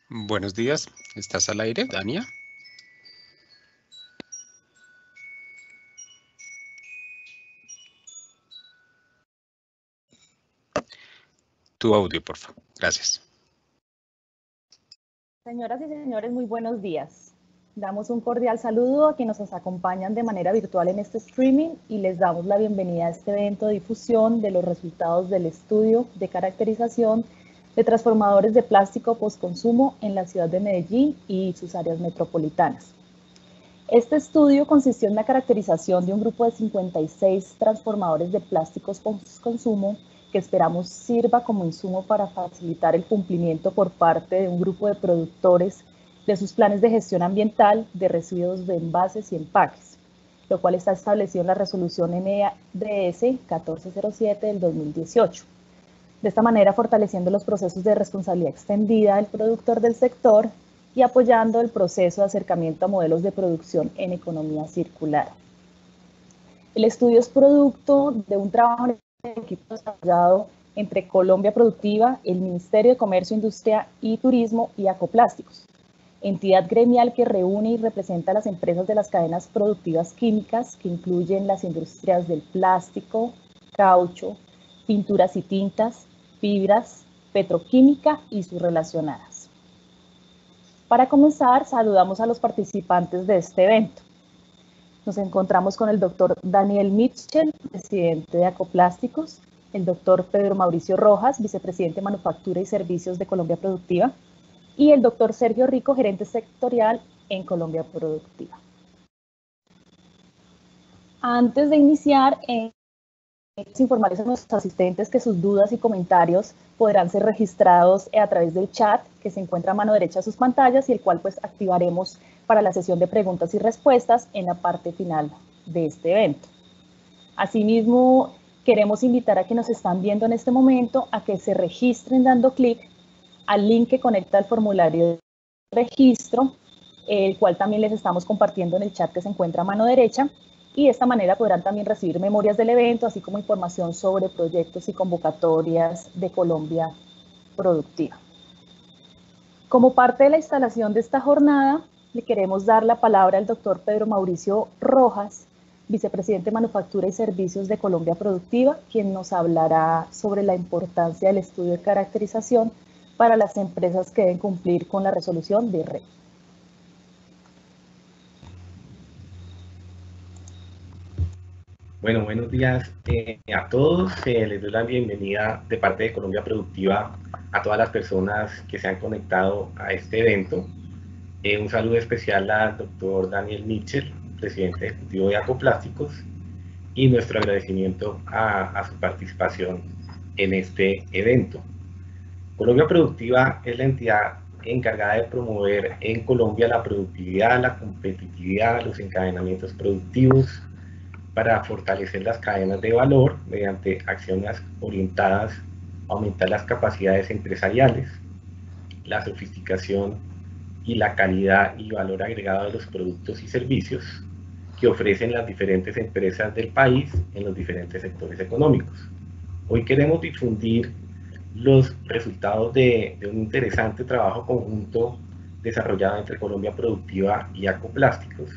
Buenos días, ¿estás al aire, Dania? Tu audio, por favor. Gracias. Señoras y señores, muy buenos días. Damos un cordial saludo a quienes nos acompañan de manera virtual en este streaming y les damos la bienvenida a este evento de difusión de los resultados del estudio de caracterización de transformadores de plástico postconsumo en la ciudad de Medellín y sus áreas metropolitanas. Este estudio consistió en la caracterización de un grupo de 56 transformadores de plásticos postconsumo que esperamos sirva como insumo para facilitar el cumplimiento por parte de un grupo de productores de sus planes de gestión ambiental de residuos de envases y empaques, lo cual está establecido en la resolución NDS 1407 del 2018. De esta manera, fortaleciendo los procesos de responsabilidad extendida del productor del sector y apoyando el proceso de acercamiento a modelos de producción en economía circular. El estudio es producto de un trabajo en equipo desarrollado entre Colombia Productiva, el Ministerio de Comercio, Industria y Turismo y Acoplásticos, entidad gremial que reúne y representa a las empresas de las cadenas productivas químicas que incluyen las industrias del plástico, caucho, pinturas y tintas, fibras, petroquímica y sus relacionadas. Para comenzar, saludamos a los participantes de este evento. Nos encontramos con el doctor Daniel Mitchell, presidente de Acoplásticos, el doctor Pedro Mauricio Rojas, vicepresidente de Manufactura y Servicios de Colombia Productiva, y el doctor Sergio Rico, gerente sectorial en Colombia Productiva. Antes de iniciar, informarles a nuestros asistentes que sus dudas y comentarios podrán ser registrados a través del chat que se encuentra a mano derecha de sus pantallas y el cual pues activaremos para la sesión de preguntas y respuestas en la parte final de este evento. Asimismo, queremos invitar a quienes nos están viendo en este momento a que se registren dando clic al link que conecta al formulario de registro, el cual también les estamos compartiendo en el chat que se encuentra a mano derecha, y de esta manera podrán también recibir memorias del evento, así como información sobre proyectos y convocatorias de Colombia Productiva. Como parte de la instalación de esta jornada, le queremos dar la palabra al doctor Pedro Mauricio Rojas, vicepresidente de Manufactura y Servicios de Colombia Productiva, quien nos hablará sobre la importancia del estudio de caracterización para las empresas que deben cumplir con la resolución de RE. Bueno, buenos días a todos. Les doy la bienvenida de parte de Colombia Productiva a todas las personas que se han conectado a este evento. Un saludo especial al doctor Daniel Mitchell, presidente ejecutivo de Acoplásticos, y nuestro agradecimiento a su participación en este evento. Colombia Productiva es la entidad encargada de promover en Colombia la productividad, la competitividad, los encadenamientos productivos, para fortalecer las cadenas de valor mediante acciones orientadas a aumentar las capacidades empresariales, la sofisticación y la calidad y valor agregado de los productos y servicios que ofrecen las diferentes empresas del país en los diferentes sectores económicos. Hoy queremos difundir los resultados de un interesante trabajo conjunto desarrollado entre Colombia Productiva y Acoplásticos,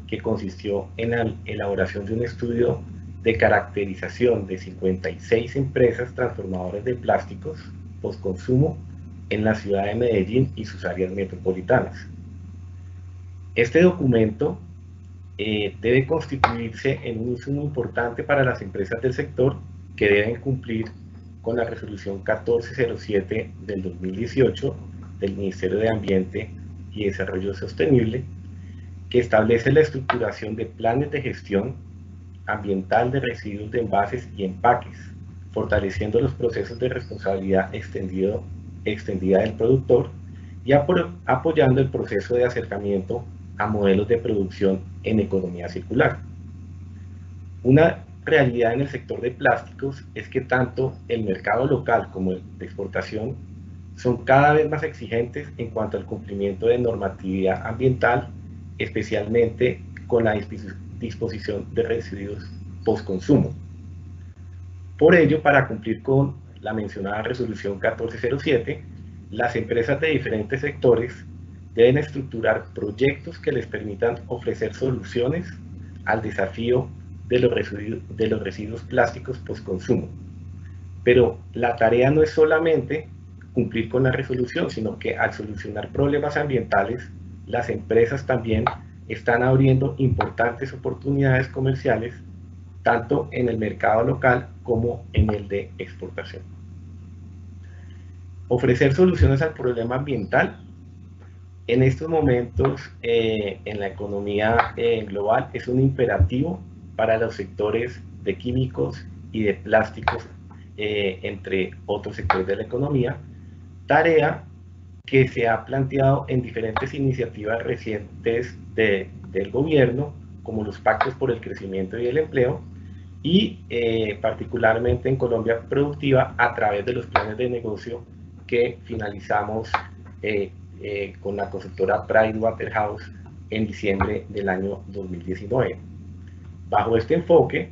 que consistió en la elaboración de un estudio de caracterización de 56 empresas transformadoras de plásticos postconsumo en la ciudad de Medellín y sus áreas metropolitanas. Este documento debe constituirse en un insumo importante para las empresas del sector que deben cumplir con la resolución 1407 del 2018 del Ministerio de Ambiente y Desarrollo Sostenible, que establece la estructuración de planes de gestión ambiental de residuos de envases y empaques, fortaleciendo los procesos de responsabilidad extendida del productor y apoyando el proceso de acercamiento a modelos de producción en economía circular. Una realidad en el sector de plásticos es que tanto el mercado local como el de exportación son cada vez más exigentes en cuanto al cumplimiento de normatividad ambiental, especialmente con la disposición de residuos postconsumo. Por ello, para cumplir con la mencionada resolución 1407, las empresas de diferentes sectores deben estructurar proyectos que les permitan ofrecer soluciones al desafío de los residuos plásticos postconsumo. Pero la tarea no es solamente cumplir con la resolución, sino que al solucionar problemas ambientales, las empresas también están abriendo importantes oportunidades comerciales, tanto en el mercado local como en el de exportación. Ofrecer soluciones al problema ambiental en estos momentos en la economía global es un imperativo para los sectores de químicos y de plásticos, entre otros sectores de la economía, tarea que se ha planteado en diferentes iniciativas recientes del gobierno, como los pactos por el crecimiento y el empleo, y particularmente en Colombia Productiva a través de los planes de negocio que finalizamos con la consultora Pricewaterhouse en diciembre del año 2019. Bajo este enfoque,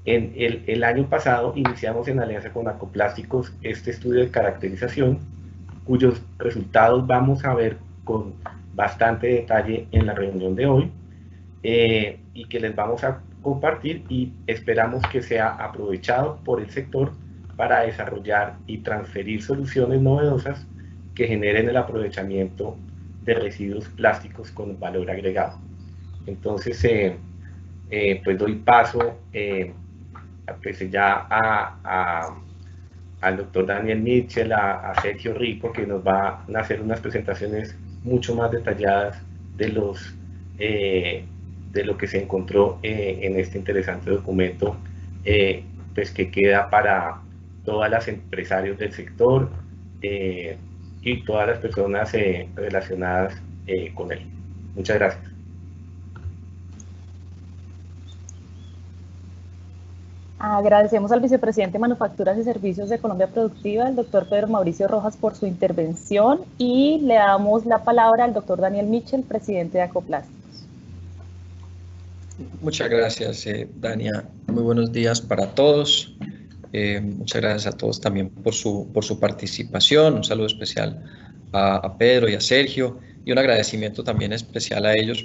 el año pasado iniciamos en alianza con Acoplásticos este estudio de caracterización, cuyos resultados vamos a ver con bastante detalle en la reunión de hoy, y que les vamos a compartir, y esperamos que sea aprovechado por el sector para desarrollar y transferir soluciones novedosas que generen el aprovechamiento de residuos plásticos con valor agregado. Entonces, pues doy paso pues ya al doctor Daniel Mitchell, a Sergio Rico, que nos va a hacer unas presentaciones mucho más detalladas de lo que se encontró en este interesante documento, pues que queda para todas las empresarios del sector y todas las personas relacionadas con él. Muchas gracias. Agradecemos al vicepresidente de Manufacturas y Servicios de Colombia Productiva, el doctor Pedro Mauricio Rojas, por su intervención, y le damos la palabra al doctor Daniel Mitchell, presidente de Acoplásticos. Muchas gracias, Dania. Muy buenos días para todos. Muchas gracias a todos también por su participación. Un saludo especial a Pedro y a Sergio, y un agradecimiento también especial a ellos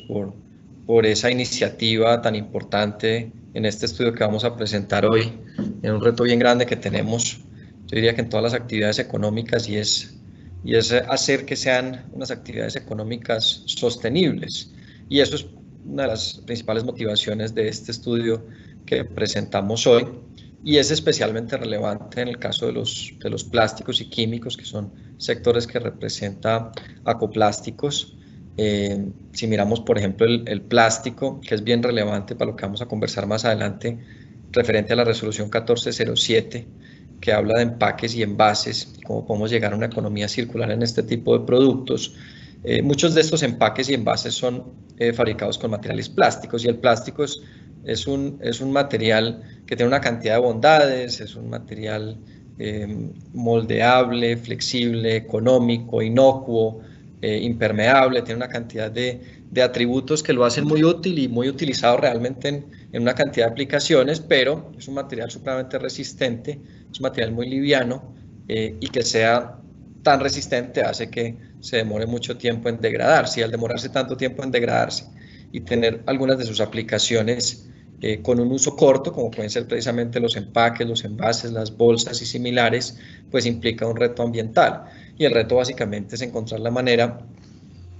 por esa iniciativa tan importante en este estudio que vamos a presentar hoy, en un reto bien grande que tenemos, yo diría que en todas las actividades económicas, y es hacer que sean unas actividades económicas sostenibles. Y eso es una de las principales motivaciones de este estudio que presentamos hoy, y es especialmente relevante en el caso de los plásticos y químicos, que son sectores que representa Acoplásticos. Si miramos, por ejemplo, el plástico, que es bien relevante para lo que vamos a conversar más adelante, referente a la resolución 1407, que habla de empaques y envases, y cómo podemos llegar a una economía circular en este tipo de productos. Muchos de estos empaques y envases son fabricados con materiales plásticos, y el plástico es un material que tiene una cantidad de bondades, es un material moldeable, flexible, económico, inocuo, impermeable, tiene una cantidad de atributos que lo hacen muy útil y muy utilizado realmente en una cantidad de aplicaciones, pero es un material supremamente resistente, es un material muy liviano, y que sea tan resistente hace que se demore mucho tiempo en degradarse, y al demorarse tanto tiempo en degradarse y tener algunas de sus aplicaciones con un uso corto, como pueden ser precisamente los empaques, los envases, las bolsas y similares, pues implica un reto ambiental. Y el reto básicamente es encontrar la manera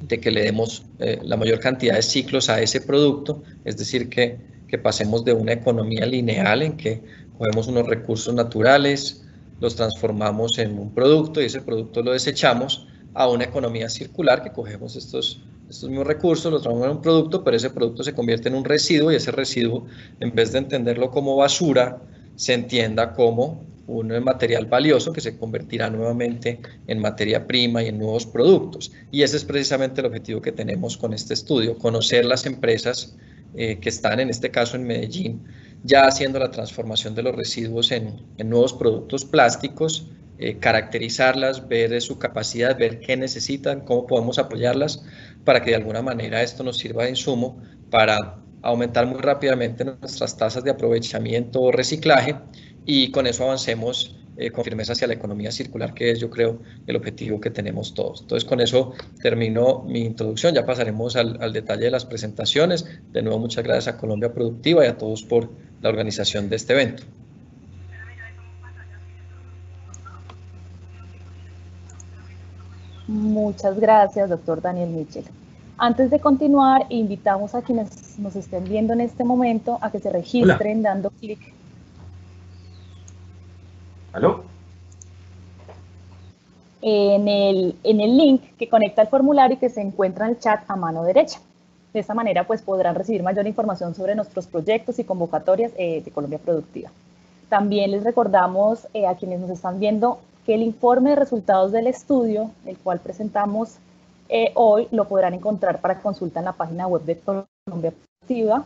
de que le demos la mayor cantidad de ciclos a ese producto, es decir, que pasemos de una economía lineal en que cogemos unos recursos naturales, los transformamos en un producto y ese producto lo desechamos, a una economía circular que cogemos estos mismos recursos, los transformamos en un producto, pero ese producto se convierte en un residuo, y ese residuo, en vez de entenderlo como basura, se entienda como un material valioso que se convertirá nuevamente en materia prima y en nuevos productos. Y ese es precisamente el objetivo que tenemos con este estudio, conocer las empresas que están, en este caso en Medellín, ya haciendo la transformación de los residuos en nuevos productos plásticos, caracterizarlas, ver su capacidad, ver qué necesitan, cómo podemos apoyarlas, para que de alguna manera esto nos sirva de insumo para aumentar muy rápidamente nuestras tasas de aprovechamiento o reciclaje, y con eso avancemos con firmeza hacia la economía circular, que es, yo creo, el objetivo que tenemos todos. Entonces, con eso termino mi introducción. Ya pasaremos al detalle de las presentaciones. De nuevo, muchas gracias a Colombia Productiva y a todos por la organización de este evento. Muchas gracias, doctor Daniel Mitchell. Antes de continuar, invitamos a quienes nos estén viendo en este momento a que se registren dando clic. ¿Aló? En el link que conecta el formulario y que se encuentra en el chat a mano derecha. De esta manera, pues podrán recibir mayor información sobre nuestros proyectos y convocatorias de Colombia Productiva. También les recordamos a quienes nos están viendo que el informe de resultados del estudio, el cual presentamos hoy, lo podrán encontrar para consulta en la página web de Colombia Productiva,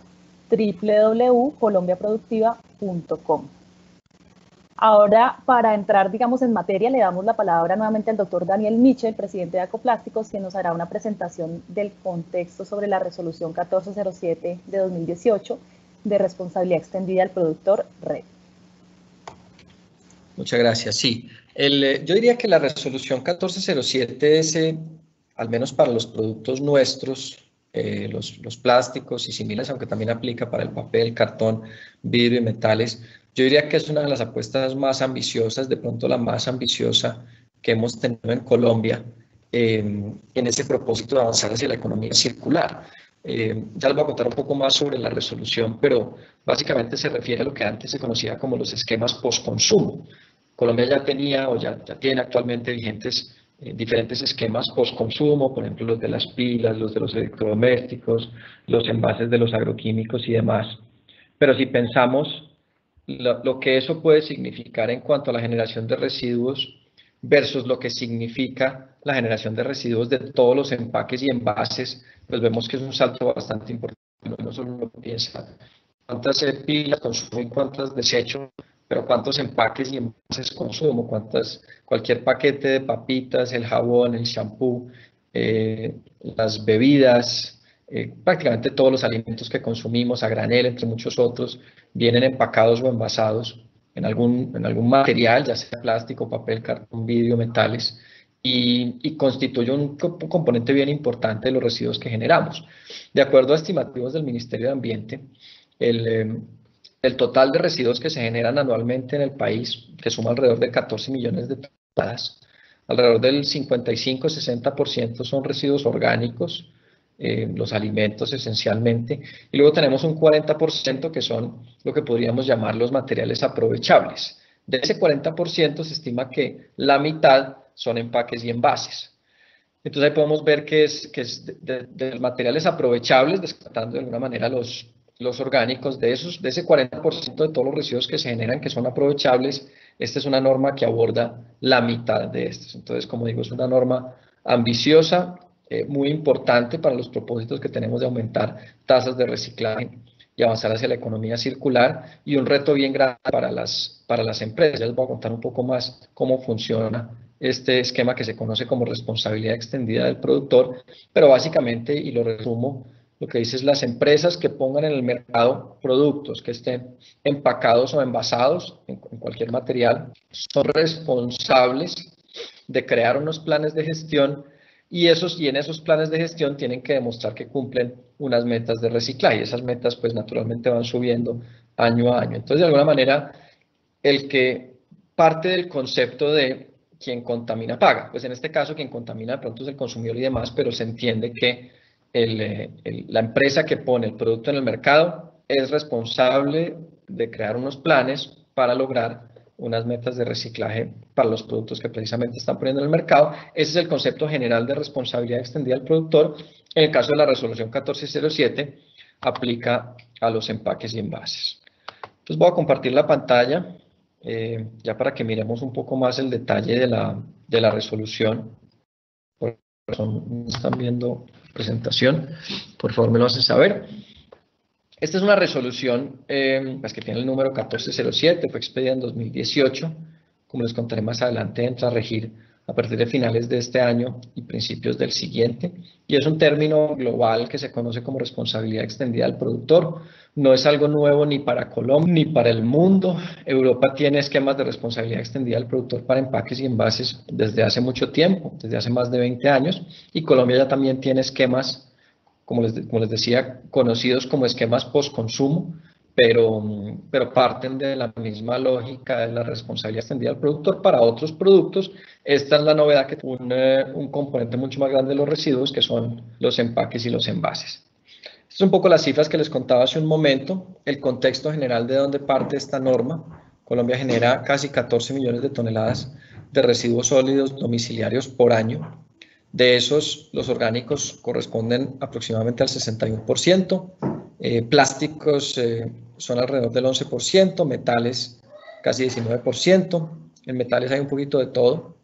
www.colombiaproductiva.com. Ahora, para entrar, digamos, en materia, le damos la palabra nuevamente al doctor Daniel Mitchell, presidente de Acoplásticos, quien nos hará una presentación del contexto sobre la resolución 1407 de 2018 de responsabilidad extendida al productor RED. Muchas gracias. Sí, yo diría que la resolución 1407 es, al menos para los productos nuestros, los plásticos y similares, aunque también aplica para el papel, cartón, vidrio y metales, yo diría que es una de las apuestas más ambiciosas, de pronto la más ambiciosa que hemos tenido en Colombia en ese propósito de avanzar hacia la economía circular. Ya les voy a contar un poco más sobre la resolución, pero básicamente se refiere a lo que antes se conocía como los esquemas post-consumo. Colombia ya tenía o ya tiene actualmente vigentes diferentes esquemas post-consumo, por ejemplo los de las pilas, los de los electrodomésticos, los envases de los agroquímicos y demás. Pero si pensamos lo que eso puede significar en cuanto a la generación de residuos versus lo que significa la generación de residuos de todos los empaques y envases, pues vemos que es un salto bastante importante. No solo uno piensa cuántas pilas consumo y cuántas desecho, pero cuántos empaques y envases consumo, cualquier paquete de papitas, el jabón, el shampoo, las bebidas, prácticamente todos los alimentos que consumimos a granel, entre muchos otros, vienen empacados o envasados en algún material, ya sea plástico, papel, cartón, vidrio, metales, y constituye un componente bien importante de los residuos que generamos. De acuerdo a estimativos del Ministerio de Ambiente, el total de residuos que se generan anualmente en el país, que suma alrededor de 14 millones de toneladas, alrededor del 55-60% son residuos orgánicos, los alimentos esencialmente, y luego tenemos un 40% que son lo que podríamos llamar los materiales aprovechables. De ese 40% se estima que la mitad son empaques y envases. Entonces ahí podemos ver que es de materiales aprovechables, descartando de alguna manera los orgánicos, de ese 40% de todos los residuos que se generan que son aprovechables, esta es una norma que aborda la mitad de estos. Entonces, como digo, es una norma ambiciosa, muy importante para los propósitos que tenemos de aumentar tasas de reciclaje y avanzar hacia la economía circular, y un reto bien grande para las empresas. Ya les voy a contar un poco más cómo funciona este esquema que se conoce como responsabilidad extendida del productor, pero básicamente, y lo resumo, lo que dice es las empresas que pongan en el mercado productos que estén empacados o envasados en cualquier material, son responsables de crear unos planes de gestión y en esos planes de gestión tienen que demostrar que cumplen unas metas de reciclaje, y esas metas pues naturalmente van subiendo año a año. Entonces, de alguna manera, el que parte del concepto de quien contamina paga, pues en este caso quien contamina de pronto es el consumidor y demás, pero se entiende que la empresa que pone el producto en el mercado es responsable de crear unos planes para lograr unas metas de reciclaje para los productos que precisamente están poniendo en el mercado. Ese es el concepto general de responsabilidad extendida al productor. En el caso de la resolución 1407, aplica a los empaques y envases. Entonces voy a compartir la pantalla, ya para que miremos un poco más el detalle de la resolución. Por razón, están viendo presentación, por favor me lo hacen saber. Esta es una resolución pues que tiene el número 1407, fue expedida en 2018. Como les contaré más adelante, entra a regir a partir de finales de este año y principios del siguiente. Y es un término global que se conoce como responsabilidad extendida del productor. No es algo nuevo ni para Colombia ni para el mundo. Europa tiene esquemas de responsabilidad extendida del productor para empaques y envases desde hace mucho tiempo, desde hace más de 20 años. Y Colombia ya también tiene esquemas, como les decía, conocidos como esquemas post-consumo, pero parten de la misma lógica de la responsabilidad extendida del productor para otros productos. Esta es la novedad, que un componente mucho más grande de los residuos, que son los empaques y los envases. Estas son un poco las cifras que les contaba hace un momento, el contexto general de dónde parte esta norma. Colombia genera casi 14 millones de toneladas de residuos sólidos domiciliarios por año. De esos, los orgánicos corresponden aproximadamente al 61%, plásticos son alrededor del 11%, metales casi 19%. En metales hay un poquito de todo,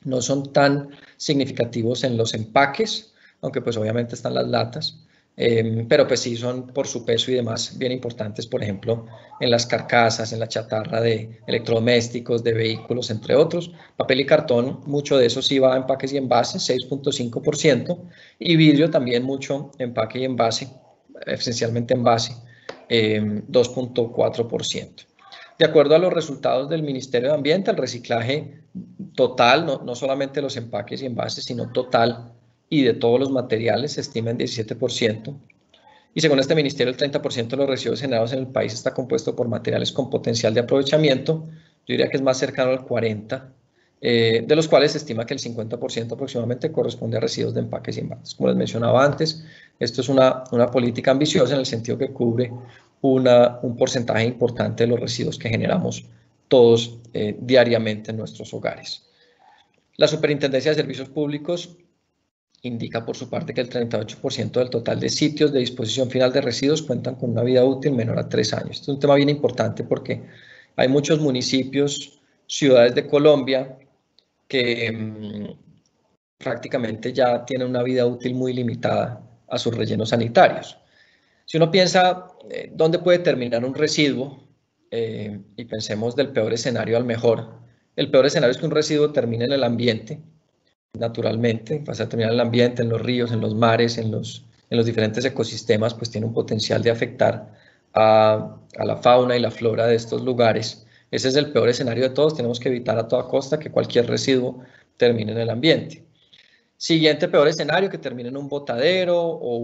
no son tan significativos en los empaques, aunque pues obviamente están las latas, pero pues sí son por su peso y demás bien importantes, por ejemplo, en las carcasas, en la chatarra de electrodomésticos, de vehículos, entre otros. Papel y cartón, mucho de eso sí va a empaques y envases, 6.5%, y vidrio también mucho empaque y envase, esencialmente envase, 2.4%. De acuerdo a los resultados del Ministerio de Ambiente, el reciclaje total, no solamente los empaques y envases, sino total y de todos los materiales, se estima en 17%. Y según este ministerio, el 30% de los residuos generados en el país está compuesto por materiales con potencial de aprovechamiento. Yo diría que es más cercano al 40%, de los cuales se estima que el 50% aproximadamente corresponde a residuos de empaques y envases. Como les mencionaba antes, esto es una política ambiciosa en el sentido que cubre un porcentaje importante de los residuos que generamos todos diariamente en nuestros hogares. La Superintendencia de Servicios Públicos indica por su parte que el 38% del total de sitios de disposición final de residuos cuentan con una vida útil menor a 3 años. Este es un tema bien importante porque hay muchos municipios, ciudades de Colombia que prácticamente ya tienen una vida útil muy limitada a sus rellenos sanitarios. Si uno piensa dónde puede terminar un residuo, y pensemos del peor escenario al mejor, el peor escenario es que un residuo termine en el ambiente, naturalmente, va a terminar en el ambiente, en los ríos, en los mares, en los diferentes ecosistemas, pues tiene un potencial de afectar a la fauna y la flora de estos lugares. Ese es el peor escenario de todos, tenemos que evitar a toda costa que cualquier residuo termine en el ambiente. Siguiente peor escenario, que termine en un botadero o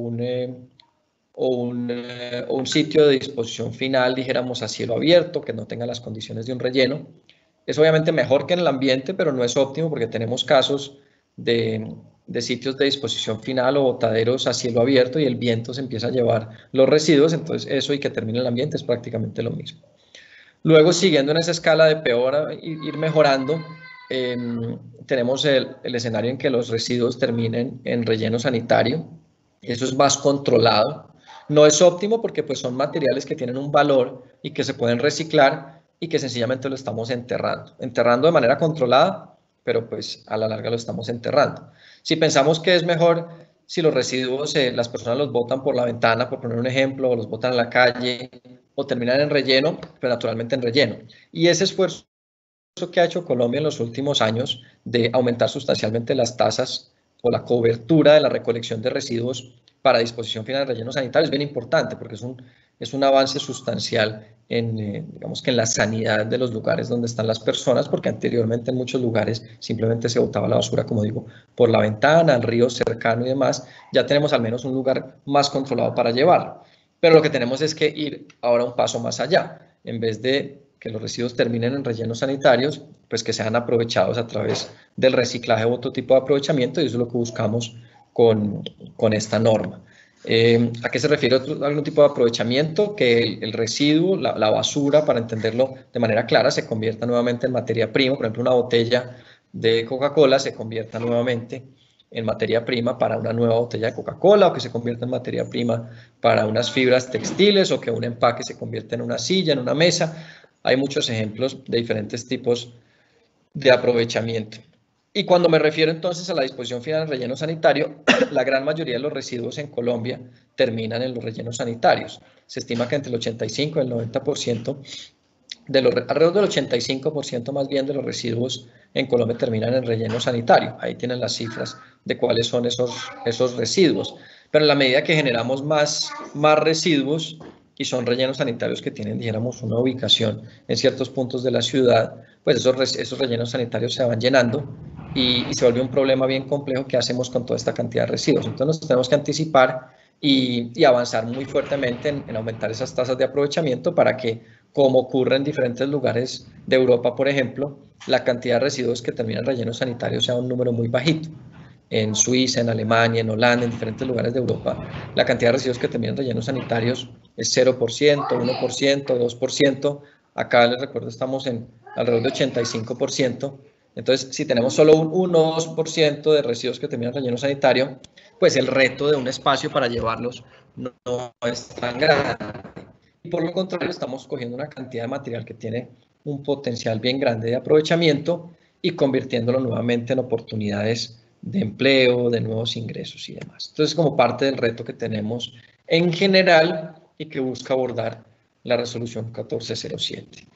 un sitio de disposición final, dijéramos, a cielo abierto, que no tenga las condiciones de un relleno. Es obviamente mejor que en el ambiente, pero no es óptimo porque tenemos casos de sitios de disposición final o botaderos a cielo abierto y el viento se empieza a llevar los residuos, entonces eso y que termine en el ambiente es prácticamente lo mismo. Luego, siguiendo en esa escala de peor a ir mejorando, tenemos el escenario en que los residuos terminen en relleno sanitario. Eso es más controlado. No es óptimo porque pues, son materiales que tienen un valor y que se pueden reciclar y que sencillamente lo estamos enterrando de manera controlada, pero pues a la larga lo estamos enterrando. Si pensamos que es mejor si los residuos las personas los botan por la ventana, por poner un ejemplo, o los botan en la calle, o terminan en relleno, pero naturalmente en relleno. Y ese esfuerzo que ha hecho Colombia en los últimos años de aumentar sustancialmente las tasas o la cobertura de la recolección de residuos para disposición final de relleno sanitario es bien importante porque es un avance sustancial digamos que en la sanidad de los lugares donde están las personas, porque anteriormente en muchos lugares simplemente se botaba la basura, como digo, por la ventana, al río cercano y demás. Ya tenemos al menos un lugar más controlado para llevarlo. Pero lo que tenemos es que ir ahora un paso más allá. En vez de que los residuos terminen en rellenos sanitarios, pues que sean aprovechados a través del reciclaje u otro tipo de aprovechamiento, y eso es lo que buscamos con esta norma. ¿A qué se refiere algún tipo de aprovechamiento? Que el residuo, la basura, para entenderlo de manera clara, se convierta nuevamente en materia prima. Por ejemplo, una botella de Coca-Cola se convierta nuevamente en materia prima para una nueva botella de Coca-Cola, o que se convierta en materia prima para unas fibras textiles, o que un empaque se convierta en una silla, en una mesa. Hay muchos ejemplos de diferentes tipos de aprovechamiento. Y cuando me refiero entonces a la disposición final del relleno sanitario, la gran mayoría de los residuos en Colombia terminan en los rellenos sanitarios. Se estima que entre el 85 y el 90%, alrededor del 85% más bien de los residuos en Colombia terminan en relleno sanitario. Ahí tienen las cifras de cuáles son esos residuos. Pero en la medida que generamos más residuos y son rellenos sanitarios que tienen, dijéramos, una ubicación en ciertos puntos de la ciudad, pues esos rellenos sanitarios se van llenando y se vuelve un problema bien complejo. ¿Qué hacemos con toda esta cantidad de residuos? Entonces nos tenemos que anticipar y avanzar muy fuertemente en aumentar esas tasas de aprovechamiento para que, como ocurre en diferentes lugares de Europa, por ejemplo, la cantidad de residuos que terminan rellenos sanitarios sea un número muy bajito. En Suiza, en Alemania, en Holanda, en diferentes lugares de Europa, la cantidad de residuos que terminan rellenos sanitarios es 0%, 1%, 2%. Acá les recuerdo, estamos en alrededor de 85%. Entonces, si tenemos solo un 1 o 2% de residuos que terminan relleno sanitario, pues el reto de un espacio para llevarlos no es tan grande. Y por lo contrario, estamos cogiendo una cantidad de material que tiene un potencial bien grande de aprovechamiento y convirtiéndolo nuevamente en oportunidades de empleo, de nuevos ingresos y demás. Entonces, como parte del reto que tenemos en general y que busca abordar la resolución 1407.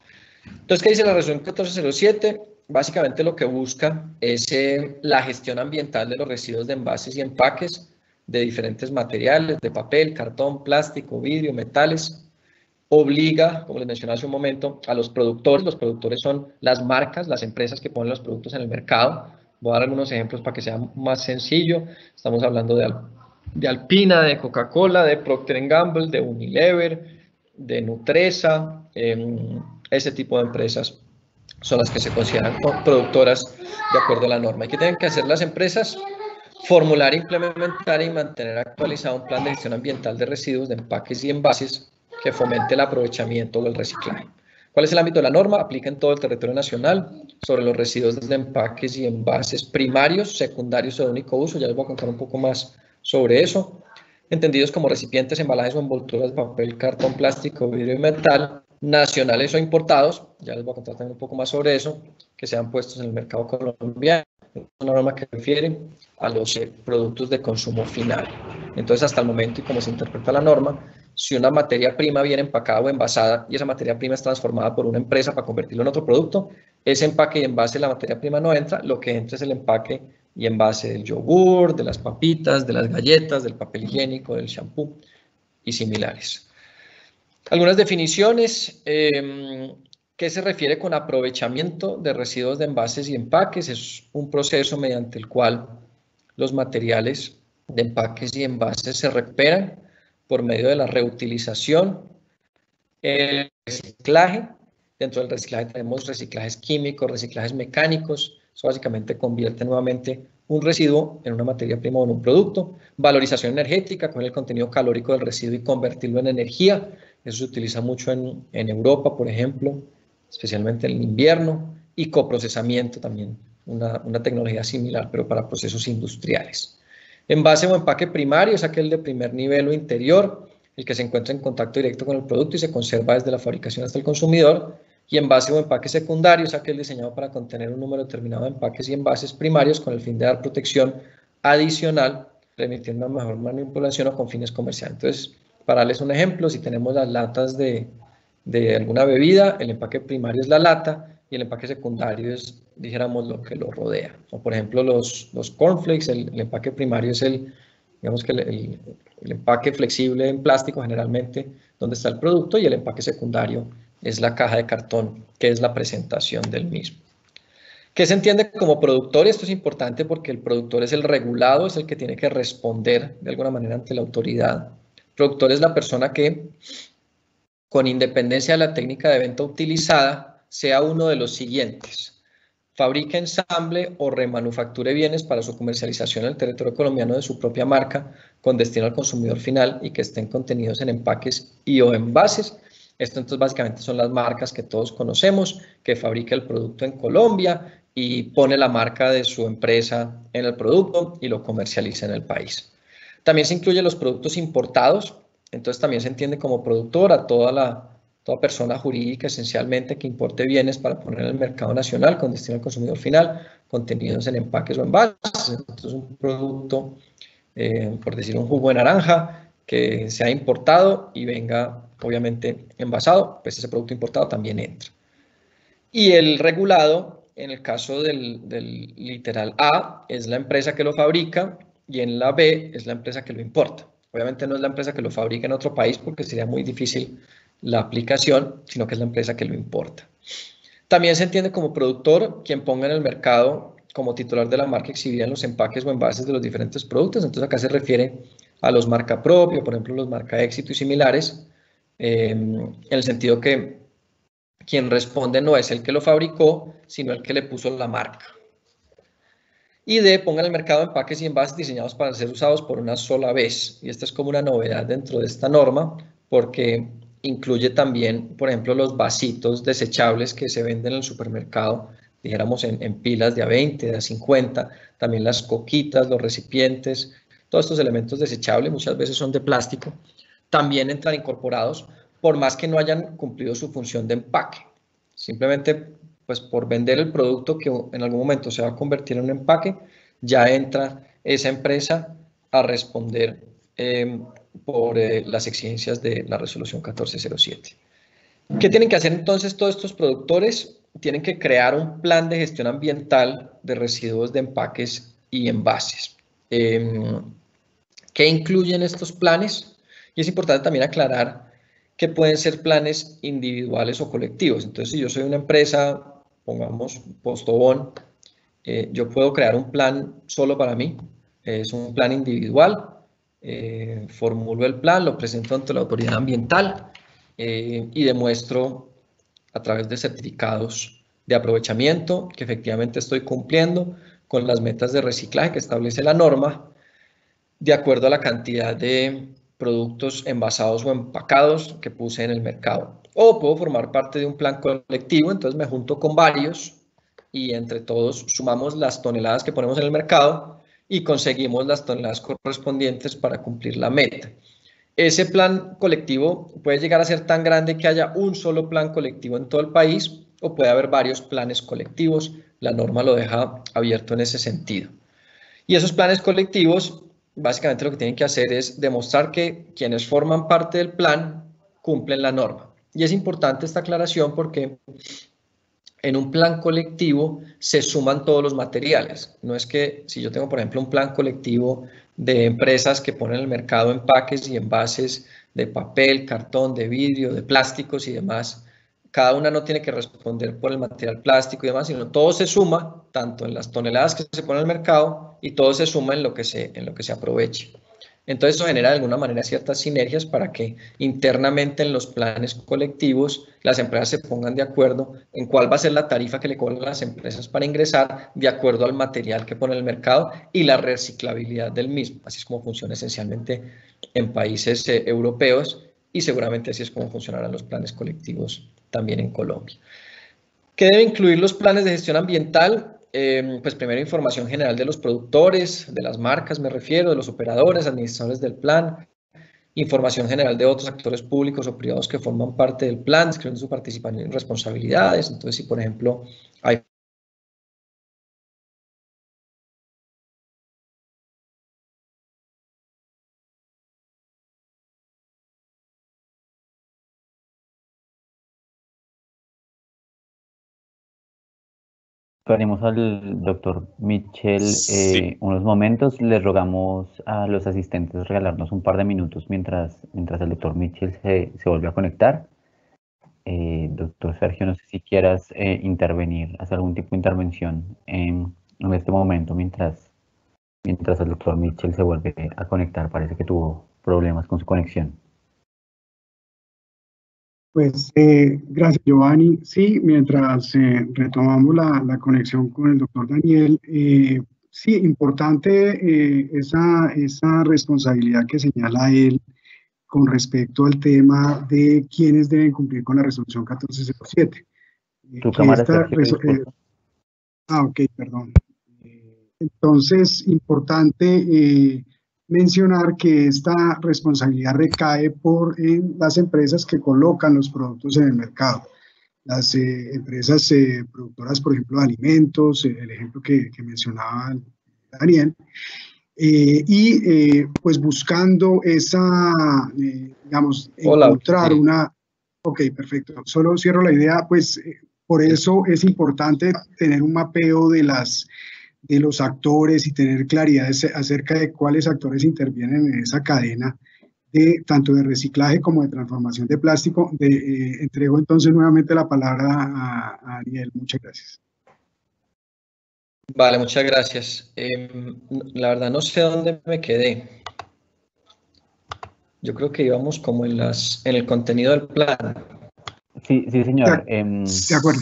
Entonces, ¿qué dice la resolución 1407? Básicamente lo que busca es la gestión ambiental de los residuos de envases y empaques de diferentes materiales, de papel, cartón, plástico, vidrio, metales. Obliga, como les mencioné hace un momento, a los productores son las marcas, las empresas que ponen los productos en el mercado. Voy a dar algunos ejemplos para que sea más sencillo. Estamos hablando de Alpina, de Coca-Cola, de Procter & Gamble, de Unilever, de Nutresa, ese tipo de empresas son las que se consideran productoras de acuerdo a la norma. ¿Y qué tienen que hacer las empresas? Formular, implementar y mantener actualizado un plan de gestión ambiental de residuos de empaques y envases que fomente el aprovechamiento o el reciclaje. ¿Cuál es el ámbito de la norma? Aplica en todo el territorio nacional sobre los residuos de empaques y envases primarios, secundarios o de único uso. Ya les voy a contar un poco más sobre eso. Entendidos como recipientes, embalajes o envolturas de papel, cartón, plástico, vidrio y metal, nacionales o importados. Ya les voy a contar también un poco más sobre eso, que sean puestos en el mercado colombiano. Es una norma que refiere a los productos de consumo final. Entonces, hasta el momento, y como se interpreta la norma, si una materia prima viene empacada o envasada y esa materia prima es transformada por una empresa para convertirlo en otro producto, ese empaque y envase de la materia prima no entra, lo que entra es el empaque y envase del yogur, de las papitas, de las galletas, del papel higiénico, del shampoo y similares. Algunas definiciones. ¿Qué se refiere con aprovechamiento de residuos de envases y empaques? Es un proceso mediante el cual los materiales de empaques y envases se recuperan por medio de la reutilización, el reciclaje. Dentro del reciclaje tenemos reciclajes químicos, reciclajes mecánicos. Eso básicamente convierte nuevamente un residuo en una materia prima o en un producto. Valorización energética, con el contenido calórico del residuo y convertirlo en energía. Eso se utiliza mucho en Europa, por ejemplo, especialmente en el invierno. Y coprocesamiento también, una tecnología similar, pero para procesos industriales. Envase o empaque primario es aquel de primer nivel o interior, el que se encuentra en contacto directo con el producto y se conserva desde la fabricación hasta el consumidor. Y envase o empaque secundario es aquel diseñado para contener un número determinado de empaques y envases primarios con el fin de dar protección adicional, permitiendo una mejor manipulación o con fines comerciales. Entonces, para darles un ejemplo, si tenemos las latas de alguna bebida, el empaque primario es la lata y el empaque secundario es, dijéramos, lo que lo rodea. O por ejemplo, los cornflakes, el empaque primario es digamos que el empaque flexible en plástico generalmente, donde está el producto, y el empaque secundario es la caja de cartón, que es la presentación del mismo. ¿Qué se entiende como productor? Y esto es importante porque el productor es el regulado, es el que tiene que responder de alguna manera ante la autoridad. El productor es la persona que, con independencia de la técnica de venta utilizada, sea uno de los siguientes: fabrique, ensamble o remanufacture bienes para su comercialización en el territorio colombiano de su propia marca con destino al consumidor final y que estén contenidos en empaques y o envases. Esto entonces básicamente son las marcas que todos conocemos, que fabrica el producto en Colombia y pone la marca de su empresa en el producto y lo comercializa en el país. También se incluyen los productos importados. Entonces también se entiende como productor a toda persona jurídica esencialmente que importe bienes para poner en el mercado nacional con destino al consumidor final, contenidos en empaques o envases. Entonces un producto, por decir un jugo de naranja, que sea importado y venga obviamente envasado, pues ese producto importado también entra. Y el regulado en el caso del literal A, es la empresa que lo fabrica y en la B es la empresa que lo importa. Obviamente no es la empresa que lo fabrica en otro país porque sería muy difícil la aplicación, sino que es la empresa que lo importa. También se entiende como productor quien ponga en el mercado como titular de la marca exhibida en los empaques o envases de los diferentes productos. Entonces acá se refiere a los marca propio, por ejemplo los marca éxito y similares, en el sentido que quien responde no es el que lo fabricó, sino el que le puso la marca. Y D, ponga en el mercado empaques y envases diseñados para ser usados por una sola vez. Y esta es como una novedad dentro de esta norma, porque incluye también, por ejemplo, los vasitos desechables que se venden en el supermercado, dijéramos en pilas de A20, de A50, también las coquitas, los recipientes, todos estos elementos desechables, muchas veces son de plástico, también entran incorporados, por más que no hayan cumplido su función de empaque. Simplemente, pues por vender el producto que en algún momento se va a convertir en un empaque, ya entra esa empresa a responder por las exigencias de la resolución 1407. ¿Qué tienen que hacer entonces todos estos productores? Tienen que crear un plan de gestión ambiental de residuos de empaques y envases. ¿Qué incluyen estos planes? Y es importante también aclarar que pueden ser planes individuales o colectivos. Entonces, si yo soy una empresa, pongamos Postobón, yo puedo crear un plan solo para mí, es un plan individual, formulo el plan, lo presento ante la autoridad ambiental y demuestro a través de certificados de aprovechamiento que efectivamente estoy cumpliendo con las metas de reciclaje que establece la norma, de acuerdo a la cantidad de productos envasados o empacados que puse en el mercado. O puedo formar parte de un plan colectivo, entonces me junto con varios y entre todos sumamos las toneladas que ponemos en el mercado y conseguimos las toneladas correspondientes para cumplir la meta. Ese plan colectivo puede llegar a ser tan grande que haya un solo plan colectivo en todo el país o puede haber varios planes colectivos. La norma lo deja abierto en ese sentido. Y esos planes colectivos, básicamente lo que tienen que hacer es demostrar que quienes forman parte del plan cumplen la norma. Y es importante esta aclaración porque en un plan colectivo se suman todos los materiales. No es que si yo tengo, por ejemplo, un plan colectivo de empresas que ponen en el mercado empaques y envases de papel, cartón, de vidrio, de plásticos y demás, cada una no tiene que responder por el material plástico y demás, sino todo se suma, tanto en las toneladas que se ponen al mercado y todo se suma en lo que se aproveche. Entonces eso genera de alguna manera ciertas sinergias para que internamente en los planes colectivos las empresas se pongan de acuerdo en cuál va a ser la tarifa que le cobran las empresas para ingresar de acuerdo al material que pone el mercado y la reciclabilidad del mismo. Así es como funciona esencialmente en países europeos y seguramente así es como funcionarán los planes colectivos también en Colombia. ¿Qué deben incluir los planes de gestión ambiental? Pues primero información general de los productores, de las marcas me refiero, de los operadores, administradores del plan, información general de otros actores públicos o privados que forman parte del plan, describiendo su participación y responsabilidades. Entonces, si por ejemplo hay Haremos al doctor Mitchell Sí. unos momentos. Les rogamos a los asistentes regalarnos un par de minutos mientras el doctor Mitchell se vuelve a conectar. Doctor Sergio, no sé si quieras intervenir, hacer algún tipo de intervención en este momento mientras el doctor Mitchell se vuelve a conectar. Parece que tuvo problemas con su conexión. Pues gracias, Giovanni. Sí, mientras retomamos la conexión con el doctor Daniel, sí, importante esa responsabilidad que señala él con respecto al tema de quiénes deben cumplir con la resolución 1407. Tu cámara, Sergio, disculpa. Ok, perdón. Entonces, importante mencionar que esta responsabilidad recae en las empresas que colocan los productos en el mercado. Las empresas productoras, por ejemplo, de alimentos, el ejemplo que mencionaba Daniel, pues buscando digamos, encontrar una... Ok, perfecto. Solo cierro la idea, pues Por eso es importante tener un mapeo de los actores y tener claridad acerca de cuáles actores intervienen en esa cadena, tanto de reciclaje como de transformación de plástico. Entrego entonces nuevamente la palabra a Ariel. Muchas gracias. Vale, muchas gracias. La verdad no sé dónde me quedé. Yo creo que íbamos como en el contenido del plan. Sí, señor. De acuerdo.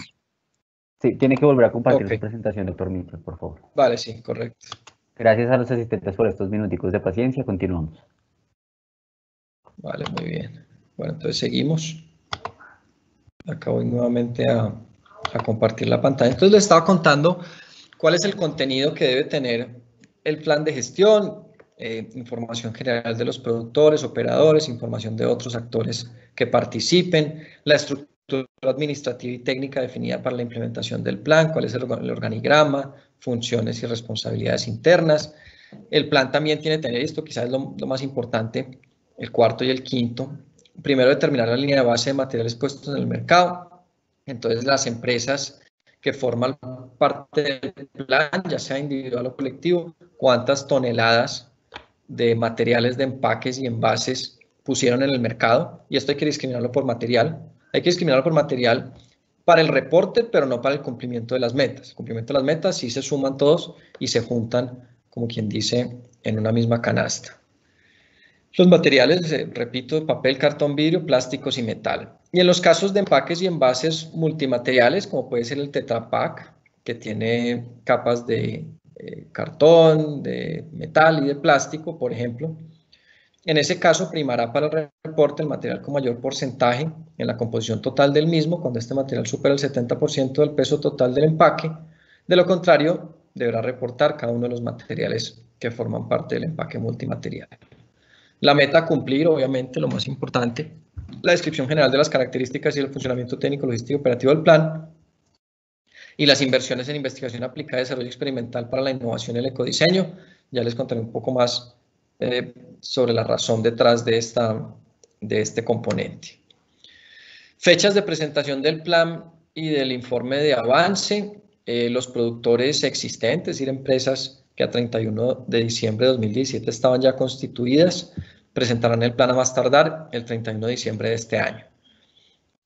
Sí, tiene que volver a compartir Ok. su presentación, doctor Mitchell, por favor. Vale, sí, correcto. Gracias a los asistentes por estos minuticos de paciencia. Continuamos. Vale, muy bien. Bueno, entonces seguimos. Acá voy nuevamente a compartir la pantalla. Entonces les estaba contando cuál es el contenido que debe tener el plan de gestión, información general de los productores, operadores, información de otros actores que participen, la estructura administrativa y técnica definida para la implementación del plan, cuál es el organigrama, funciones y responsabilidades internas. El plan también tiene que tener esto, quizás es lo más importante, el cuarto y el quinto. Primero, determinar la línea de base de materiales puestos en el mercado. Entonces, las empresas que forman parte del plan, ya sea individual o colectivo, cuántas toneladas de materiales de empaques y envases pusieron en el mercado. Y esto hay que discriminarlo por material. Hay que discriminarlo por material para el reporte, pero no para el cumplimiento de las metas. El cumplimiento de las metas sí se suman todos y se juntan, como quien dice, en una misma canasta. Los materiales, repito, papel, cartón, vidrio, plásticos y metal. Y en los casos de empaques y envases multimateriales, como puede ser el Tetra Pak, que tiene capas de cartón, de metal y de plástico, por ejemplo, en ese caso primará para el reporte el material con mayor porcentaje en la composición total del mismo, cuando este material supera el 70% del peso total del empaque. De lo contrario, deberá reportar cada uno de los materiales que forman parte del empaque multimaterial. La meta a cumplir, obviamente, lo más importante, la descripción general de las características y el funcionamiento técnico, logístico y operativo del plan, y las inversiones en investigación aplicada y desarrollo experimental para la innovación y el ecodiseño. Ya les contaré un poco más sobre la razón detrás de este componente. Fechas de presentación del plan y del informe de avance. Los productores existentes, es decir, empresas que a 31 de diciembre de 2017 estaban ya constituidas, presentarán el plan a más tardar el 31 de diciembre de este año.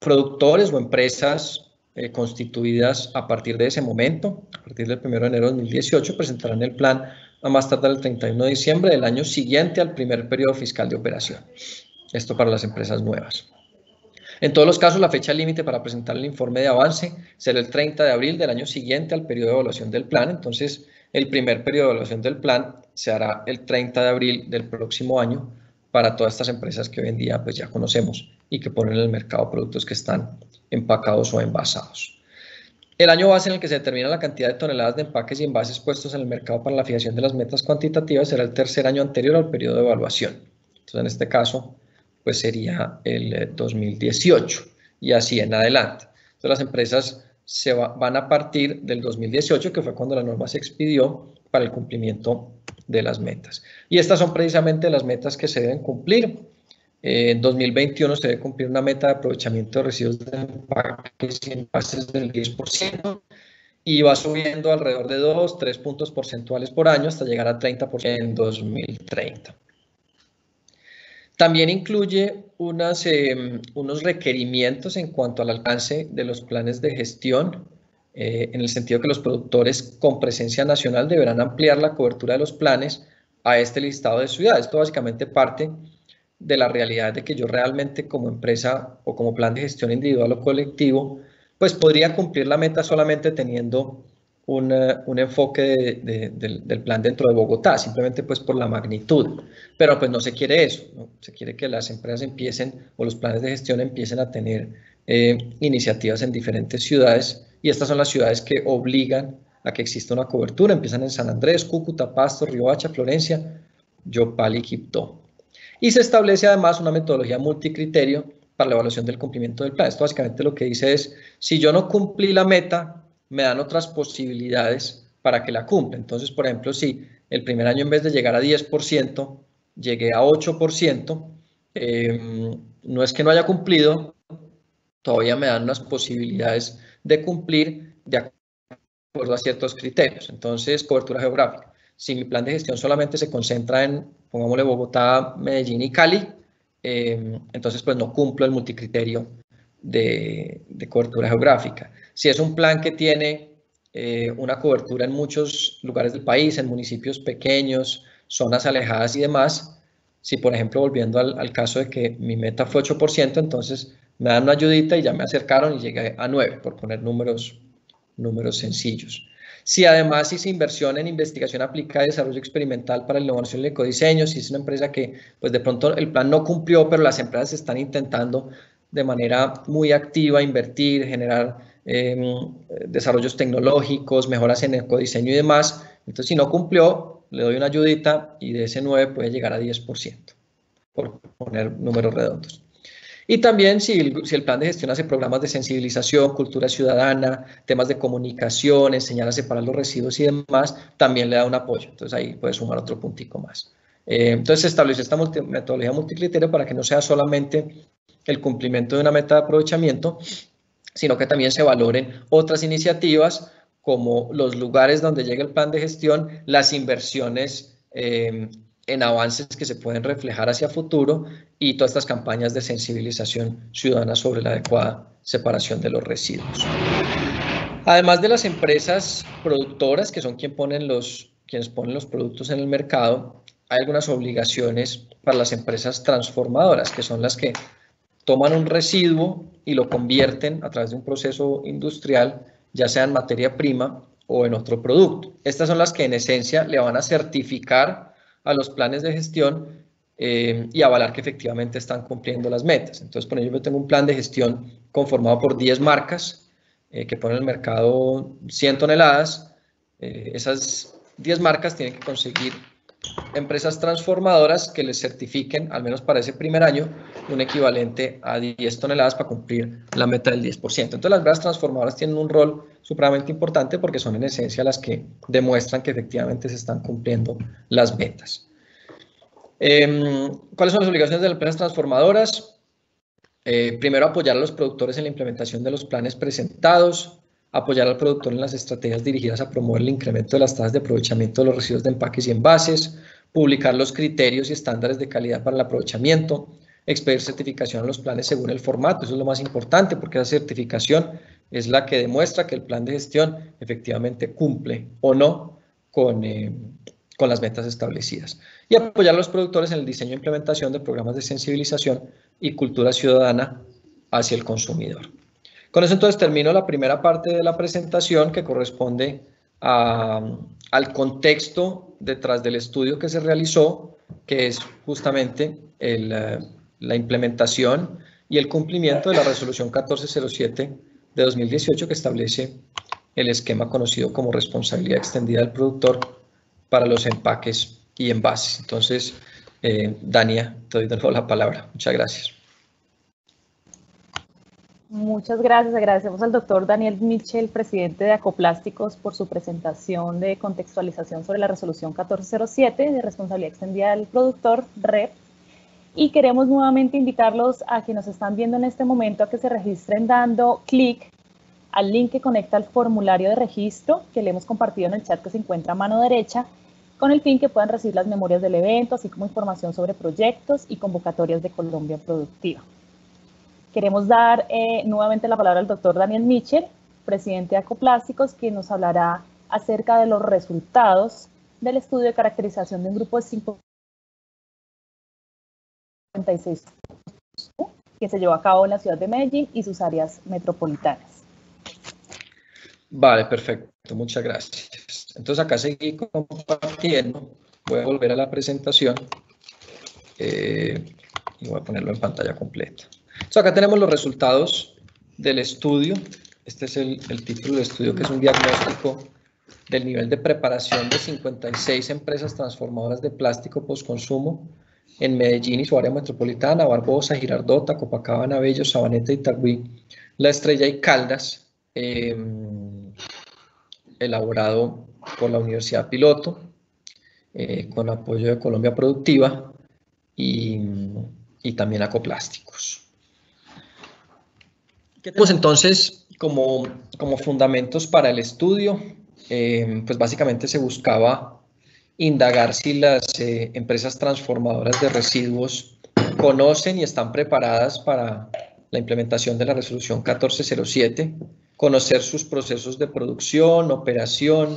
Productores o empresas constituidas a partir de ese momento, a partir del 1 de enero de 2018, presentarán el plan a más tardar el 31 de diciembre del año siguiente al primer periodo fiscal de operación. Esto para las empresas nuevas. En todos los casos, la fecha límite para presentar el informe de avance será el 30 de abril del año siguiente al periodo de evaluación del plan. Entonces, el primer periodo de evaluación del plan se hará el 30 de abril del próximo año para todas estas empresas que hoy en día pues, ya conocemos y que ponen en el mercado productos que están empacados o envasados. El año base en el que se determina la cantidad de toneladas de empaques y envases puestos en el mercado para la fijación de las metas cuantitativas será el tercer año anterior al periodo de evaluación. Entonces, en este caso, pues sería el 2018 y así en adelante. Entonces, las empresas van a partir del 2018, que fue cuando la norma se expidió para el cumplimiento de las metas. Y estas son precisamente las metas que se deben cumplir. En 2021 se debe cumplir una meta de aprovechamiento de residuos de empaques y envases del 10% y va subiendo alrededor de 2-3 puntos porcentuales por año hasta llegar a 30% en 2030. También incluye unos requerimientos en cuanto al alcance de los planes de gestión, en el sentido que los productores con presencia nacional deberán ampliar la cobertura de los planes a este listado de ciudades. Esto básicamente parte de la realidad de que yo realmente como empresa o como plan de gestión individual o colectivo, pues podría cumplir la meta solamente teniendo un enfoque del plan dentro de Bogotá, simplemente pues por la magnitud, pero pues no se quiere eso, ¿no? Se quiere que las empresas empiecen o los planes de gestión empiecen a tener iniciativas en diferentes ciudades y estas son las ciudades que obligan a que exista una cobertura, empiezan en San Andrés, Cúcuta, Pasto, Riohacha, Florencia, Yopal y Quibdó. Y se establece además una metodología multicriterio para la evaluación del cumplimiento del plan. Esto básicamente lo que dice es, si yo no cumplí la meta, me dan otras posibilidades para que la cumpla. Entonces, por ejemplo, si el primer año en vez de llegar a 10%, llegué a 8%, no es que no haya cumplido, todavía me dan unas posibilidades de cumplir de acuerdo a ciertos criterios. Entonces, cobertura geográfica. Si mi plan de gestión solamente se concentra en, pongámosle, Bogotá, Medellín y Cali, entonces pues no cumplo el multicriterio de cobertura geográfica. Si es un plan que tiene una cobertura en muchos lugares del país, en municipios pequeños, zonas alejadas y demás, si por ejemplo, volviendo al caso de que mi meta fue 8%, entonces me dan una ayudita y ya me acercaron y llegué a 9, por poner números sencillos. Si además hice inversión en investigación aplicada y desarrollo experimental para la innovación y el ecodiseño, si es una empresa que pues de pronto el plan no cumplió, pero las empresas están intentando de manera muy activa invertir, generar desarrollos tecnológicos, mejoras en el ecodiseño y demás, entonces si no cumplió, le doy una ayudita y de ese 9 puede llegar a 10%, por poner números redondos. Y también si el plan de gestión hace programas de sensibilización, cultura ciudadana, temas de comunicación, enseñar a separar los residuos y demás, también le da un apoyo. Entonces ahí puede sumar otro puntico más. Entonces se establece esta metodología multicriterio para que no sea solamente el cumplimiento de una meta de aprovechamiento, sino que también se valoren otras iniciativas como los lugares donde llega el plan de gestión, las inversiones en avances que se pueden reflejar hacia futuro y todas estas campañas de sensibilización ciudadana sobre la adecuada separación de los residuos. Además de las empresas productoras, que son quienes ponen los productos en el mercado, hay algunas obligaciones para las empresas transformadoras, que son las que toman un residuo y lo convierten a través de un proceso industrial, ya sea en materia prima o en otro producto. Estas son las que en esencia le van a certificar a los planes de gestión y avalar que efectivamente están cumpliendo las metas. Entonces, por ejemplo, yo tengo un plan de gestión conformado por 10 marcas que ponen en el mercado 100 toneladas. Esas 10 marcas tienen que conseguir empresas transformadoras que les certifiquen, al menos para ese primer año, un equivalente a 10 toneladas para cumplir la meta del 10%. Entonces, las empresas transformadoras tienen un rol supremamente importante porque son en esencia las que demuestran que efectivamente se están cumpliendo las metas. ¿Cuáles son las obligaciones de las empresas transformadoras? Primero, apoyar a los productores en la implementación de los planes presentados, apoyar al productor en las estrategias dirigidas a promover el incremento de las tasas de aprovechamiento de los residuos de empaques y envases, publicar los criterios y estándares de calidad para el aprovechamiento, expedir certificación a los planes según el formato. Eso es lo más importante porque esa certificación es la que demuestra que el plan de gestión efectivamente cumple o no con las metas establecidas. Y apoyar a los productores en el diseño e implementación de programas de sensibilización y cultura ciudadana hacia el consumidor. Con eso entonces termino la primera parte de la presentación que corresponde al contexto detrás del estudio que se realizó, que es justamente la implementación y el cumplimiento de la resolución 1407 de 2018 que establece el esquema conocido como responsabilidad extendida del productor para los empaques y envases. Entonces, Dania, te doy de nuevo la palabra. Muchas gracias. Muchas gracias. Agradecemos al doctor Daniel Mitchell, presidente de Acoplásticos, por su presentación de contextualización sobre la resolución 1407 de responsabilidad extendida del productor, REP. Y queremos nuevamente invitarlos a quienes nos están viendo en este momento a que se registren dando clic al link que conecta al formulario de registro que le hemos compartido en el chat que se encuentra a mano derecha, con el fin que puedan recibir las memorias del evento, así como información sobre proyectos y convocatorias de Colombia Productiva. Queremos dar nuevamente la palabra al doctor Daniel Mitchell, presidente de Acoplásticos, quien nos hablará acerca de los resultados del estudio de caracterización de un grupo de 56 que se llevó a cabo en la ciudad de Medellín y sus áreas metropolitanas. Vale, perfecto. Muchas gracias. Entonces acá seguí compartiendo. Voy a volver a la presentación y voy a ponerlo en pantalla completa. Entonces acá tenemos los resultados del estudio. Este es el título del estudio, que es un diagnóstico del nivel de preparación de 56 empresas transformadoras de plástico postconsumo en Medellín y su área metropolitana, Barbosa, Girardota, Copacabana, Bello, Sabaneta, Itagüí, La Estrella y Caldas, elaborado por la Universidad Piloto, con apoyo de Colombia Productiva y también Acoplásticos. ¿Qué tenemos entonces como fundamentos para el estudio? Pues básicamente se buscaba indagar si las empresas transformadoras de residuos conocen y están preparadas para la implementación de la resolución 1407, conocer sus procesos de producción, operación,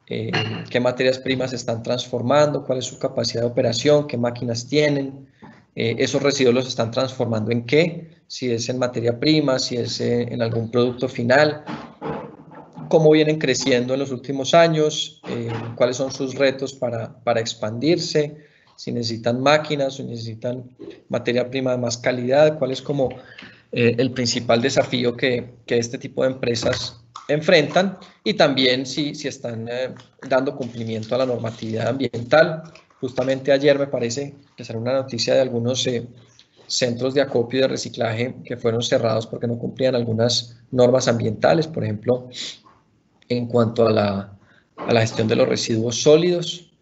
qué materias primas están transformando, cuál es su capacidad de operación, qué máquinas tienen, esos residuos los están transformando en qué, si es en materia prima, si es en algún producto final, cómo vienen creciendo en los últimos años, cuáles son sus retos para expandirse, si necesitan máquinas, si necesitan materia prima de más calidad, cuál es como el principal desafío que este tipo de empresas enfrentan, y también si están dando cumplimiento a la normatividad ambiental. Justamente ayer me parece que salió una noticia de algunos centros de acopio y de reciclaje que fueron cerrados porque no cumplían algunas normas ambientales, por ejemplo, en cuanto a la gestión de los residuos sólidos.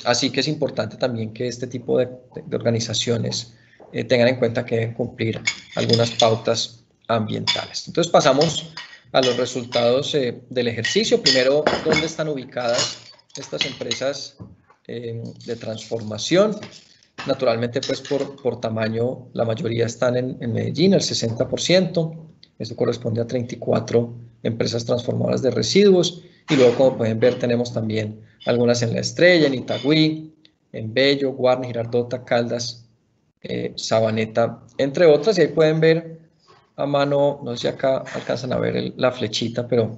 Así que es importante también que este tipo de organizaciones tengan en cuenta que deben cumplir algunas pautas ambientales. Entonces pasamos a los resultados del ejercicio. Primero, ¿dónde están ubicadas estas empresas de transformación? Naturalmente, pues por tamaño, la mayoría están en Medellín, el 60%. Esto corresponde a 34 empresas transformadoras de residuos. Y luego, como pueden ver, tenemos también algunas en La Estrella, en Itagüí, en Bello, Guarne, Girardota, Caldas, Sabaneta, entre otras. Y ahí pueden ver a mano, no sé si acá alcanzan a ver la flechita, pero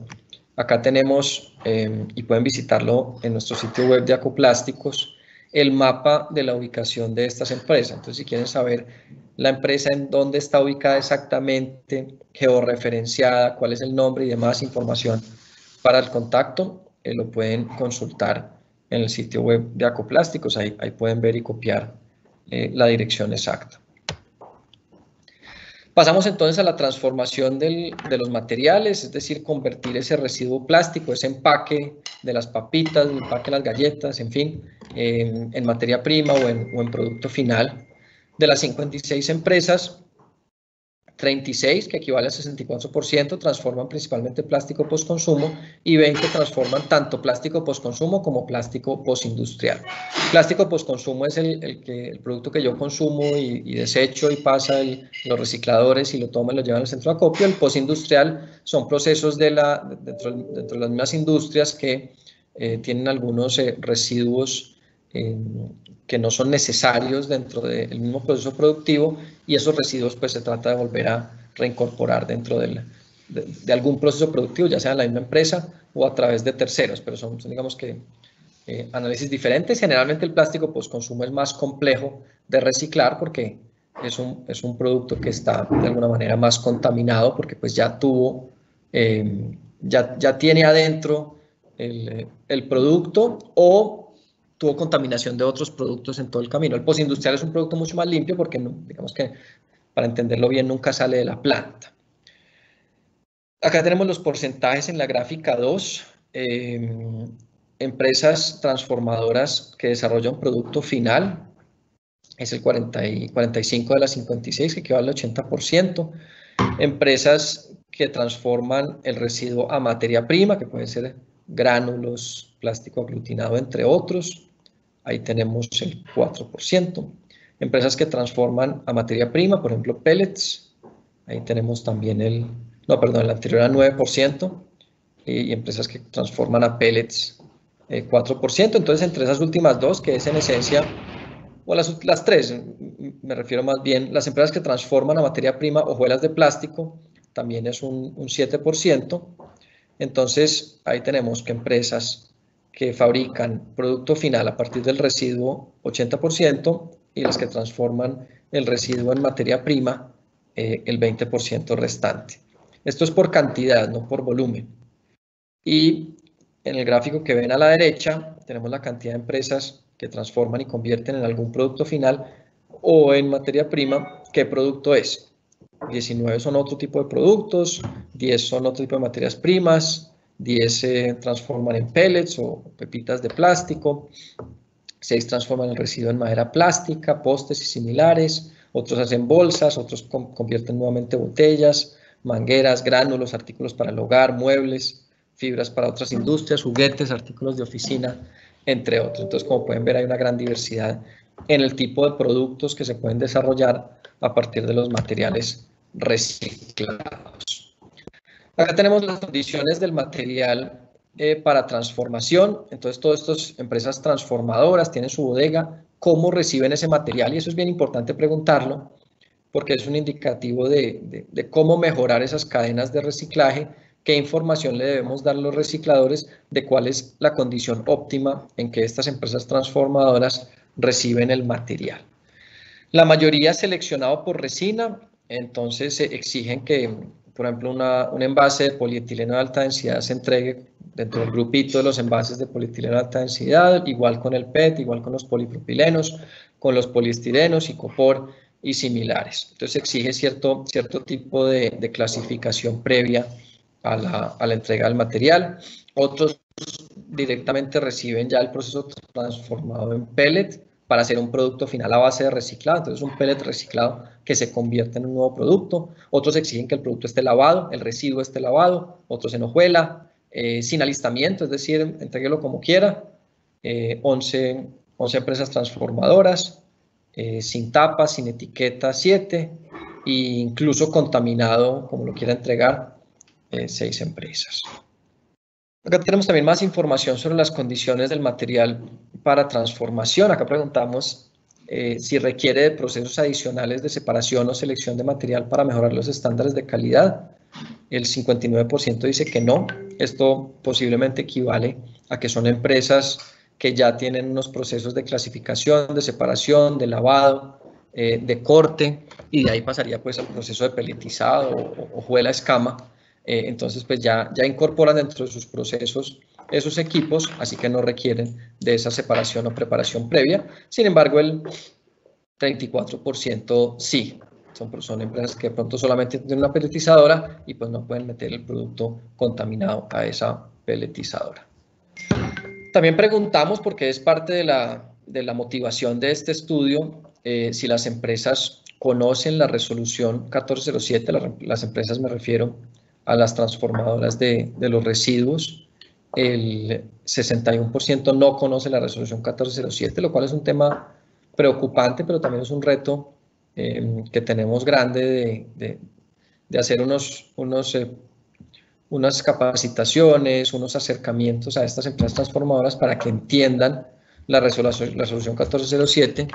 acá tenemos, y pueden visitarlo en nuestro sitio web de Acoplásticos, el mapa de la ubicación de estas empresas. Entonces, si quieren saber la empresa en dónde está ubicada exactamente, georreferenciada, cuál es el nombre y demás información para el contacto, lo pueden consultar en el sitio web de Acoplásticos. Ahí pueden ver y copiar la dirección exacta. Pasamos entonces a la transformación de los materiales, es decir, convertir ese residuo plástico, ese empaque de las papitas, el empaque de las galletas, en fin, en materia prima o en producto final. De las 56 empresas, 36, que equivale al 64%, transforman principalmente plástico postconsumo, y 20 transforman tanto plástico postconsumo como plástico postindustrial. Plástico postconsumo es el producto que yo consumo y desecho y pasa los recicladores y lo toman y lo llevan al centro de acopio. El postindustrial son procesos dentro de las mismas industrias que tienen algunos residuos que no son necesarios dentro del mismo proceso productivo, y esos residuos pues se trata de volver a reincorporar dentro de algún proceso productivo, ya sea en la misma empresa o a través de terceros, pero son digamos que análisis diferentes. Generalmente el plástico postconsumo es más complejo de reciclar porque es un producto que está de alguna manera más contaminado, porque pues ya tuvo, ya tiene adentro el producto, o tuvo contaminación de otros productos en todo el camino. El postindustrial es un producto mucho más limpio porque, digamos que, para entenderlo bien, nunca sale de la planta. Acá tenemos los porcentajes en la gráfica 2. Empresas transformadoras que desarrollan producto final, es el 45 de las 56, que equivale al 80%. Empresas que transforman el residuo a materia prima, que puede ser gránulos, plástico aglutinado, entre otros. Ahí tenemos el 4%. Empresas que transforman a materia prima, por ejemplo, pellets. Ahí tenemos también el anterior era 9%. Y empresas que transforman a pellets, 4%. Entonces, entre esas últimas dos, que es en esencia, o las tres, me refiero más bien, las empresas que transforman a materia prima hojuelas de plástico, también es un 7%. Entonces, ahí tenemos que empresas que fabrican producto final a partir del residuo, 80%, y las que transforman el residuo en materia prima, el 20% restante. Esto es por cantidad, no por volumen. Y en el gráfico que ven a la derecha, tenemos la cantidad de empresas que transforman y convierten en algún producto final o en materia prima. ¿Qué producto es? 19 son otro tipo de productos, 10 son otro tipo de materias primas, 10 se transforman en pellets o pepitas de plástico, 6 transforman el residuo en madera plástica, postes y similares, otros hacen bolsas, otros convierten nuevamente botellas, mangueras, gránulos, artículos para el hogar, muebles, fibras para otras industrias, juguetes, artículos de oficina, entre otros. Entonces, como pueden ver, hay una gran diversidad en el tipo de productos que se pueden desarrollar a partir de los materiales reciclados. Acá tenemos las condiciones del material para transformación. Entonces, todas estas empresas transformadoras tienen su bodega, cómo reciben ese material, y eso es bien importante preguntarlo, porque es un indicativo de cómo mejorar esas cadenas de reciclaje, qué información le debemos dar a los recicladores de cuál es la condición óptima en que estas empresas transformadoras reciben el material. La mayoría es seleccionado por resina, entonces se exigen que, por ejemplo, un envase de polietileno de alta densidad se entregue dentro del grupito de los envases de polietileno de alta densidad, igual con el PET, igual con los polipropilenos, con los poliestirenos, icopor y similares. Entonces exige cierto tipo de clasificación previa a la entrega del material. Otros directamente reciben ya el proceso transformado en pellet para hacer un producto final a base de reciclado. Entonces un pellet reciclado que se convierte en un nuevo producto. Otros exigen que el producto esté lavado, el residuo esté lavado, otros en hojuela, sin alistamiento, es decir, entréguelo como quiera. 11 empresas transformadoras, sin tapa, sin etiqueta 7, e incluso contaminado, como lo quiera entregar, 6 empresas. Acá tenemos también más información sobre las condiciones del material para transformación. Acá preguntamos si requiere de procesos adicionales de separación o selección de material para mejorar los estándares de calidad. El 59% dice que no. Esto posiblemente equivale a que son empresas que ya tienen unos procesos de clasificación, de separación, de lavado, de corte, y de ahí pasaría pues al proceso de pelletizado o hojuela escama. Entonces pues ya incorporan dentro de sus procesos esos equipos, así que no requieren de esa separación o preparación previa. Sin embargo, el 34% sí. Son empresas que de pronto solamente tienen una pelletizadora y pues no pueden meter el producto contaminado a esa pelletizadora. También preguntamos, porque es parte de la motivación de este estudio, si las empresas conocen la resolución 1407, las empresas me refiero a las transformadoras de los residuos. El 61% no conoce la resolución 1407, lo cual es un tema preocupante, pero también es un reto que tenemos grande de hacer unas capacitaciones, unos acercamientos a estas empresas transformadoras para que entiendan la resolución 1407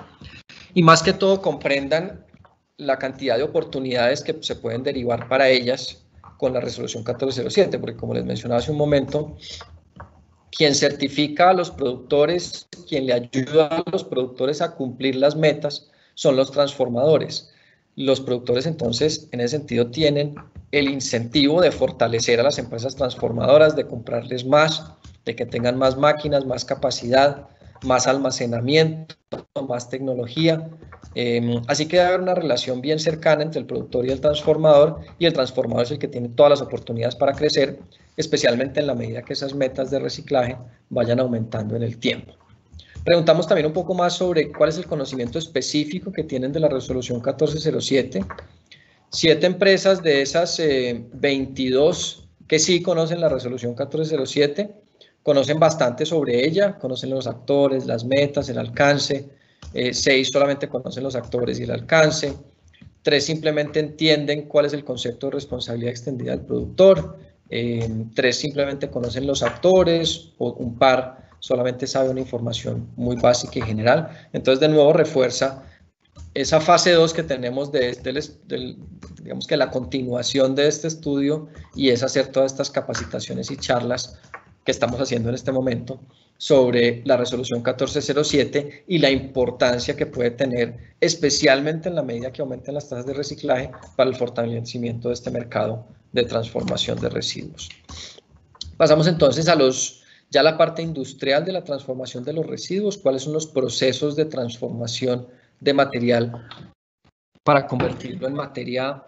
y más que todo comprendan la cantidad de oportunidades que se pueden derivar para ellas con la resolución 1407, porque como les mencionaba hace un momento, quien certifica a los productores, quien le ayuda a los productores a cumplir las metas son los transformadores. Los productores entonces en ese sentido tienen el incentivo de fortalecer a las empresas transformadoras, de comprarles más, de que tengan más máquinas, más capacidad, más almacenamiento, más tecnología. Así que debe haber una relación bien cercana entre el productor y el transformador es el que tiene todas las oportunidades para crecer, especialmente en la medida que esas metas de reciclaje vayan aumentando en el tiempo. Preguntamos también un poco más sobre cuál es el conocimiento específico que tienen de la resolución 1407. 7 empresas de esas 22 que sí conocen la resolución 1407, conocen bastante sobre ella, conocen los actores, las metas, el alcance. 6 solamente conocen los actores y el alcance. 3 simplemente entienden cuál es el concepto de responsabilidad extendida del productor. 3 simplemente conocen los actores, o un par solamente sabe una información muy básica y general. Entonces, de nuevo, refuerza esa fase 2 que tenemos digamos que la continuación de este estudio, y es hacer todas estas capacitaciones y charlas que estamos haciendo en este momento sobre la resolución 1407 y la importancia que puede tener, especialmente en la medida que aumenten las tasas de reciclaje, para el fortalecimiento de este mercado de transformación de residuos. Pasamos entonces a ya la parte industrial de la transformación de los residuos. ¿Cuáles son los procesos de transformación de material para convertirlo en materia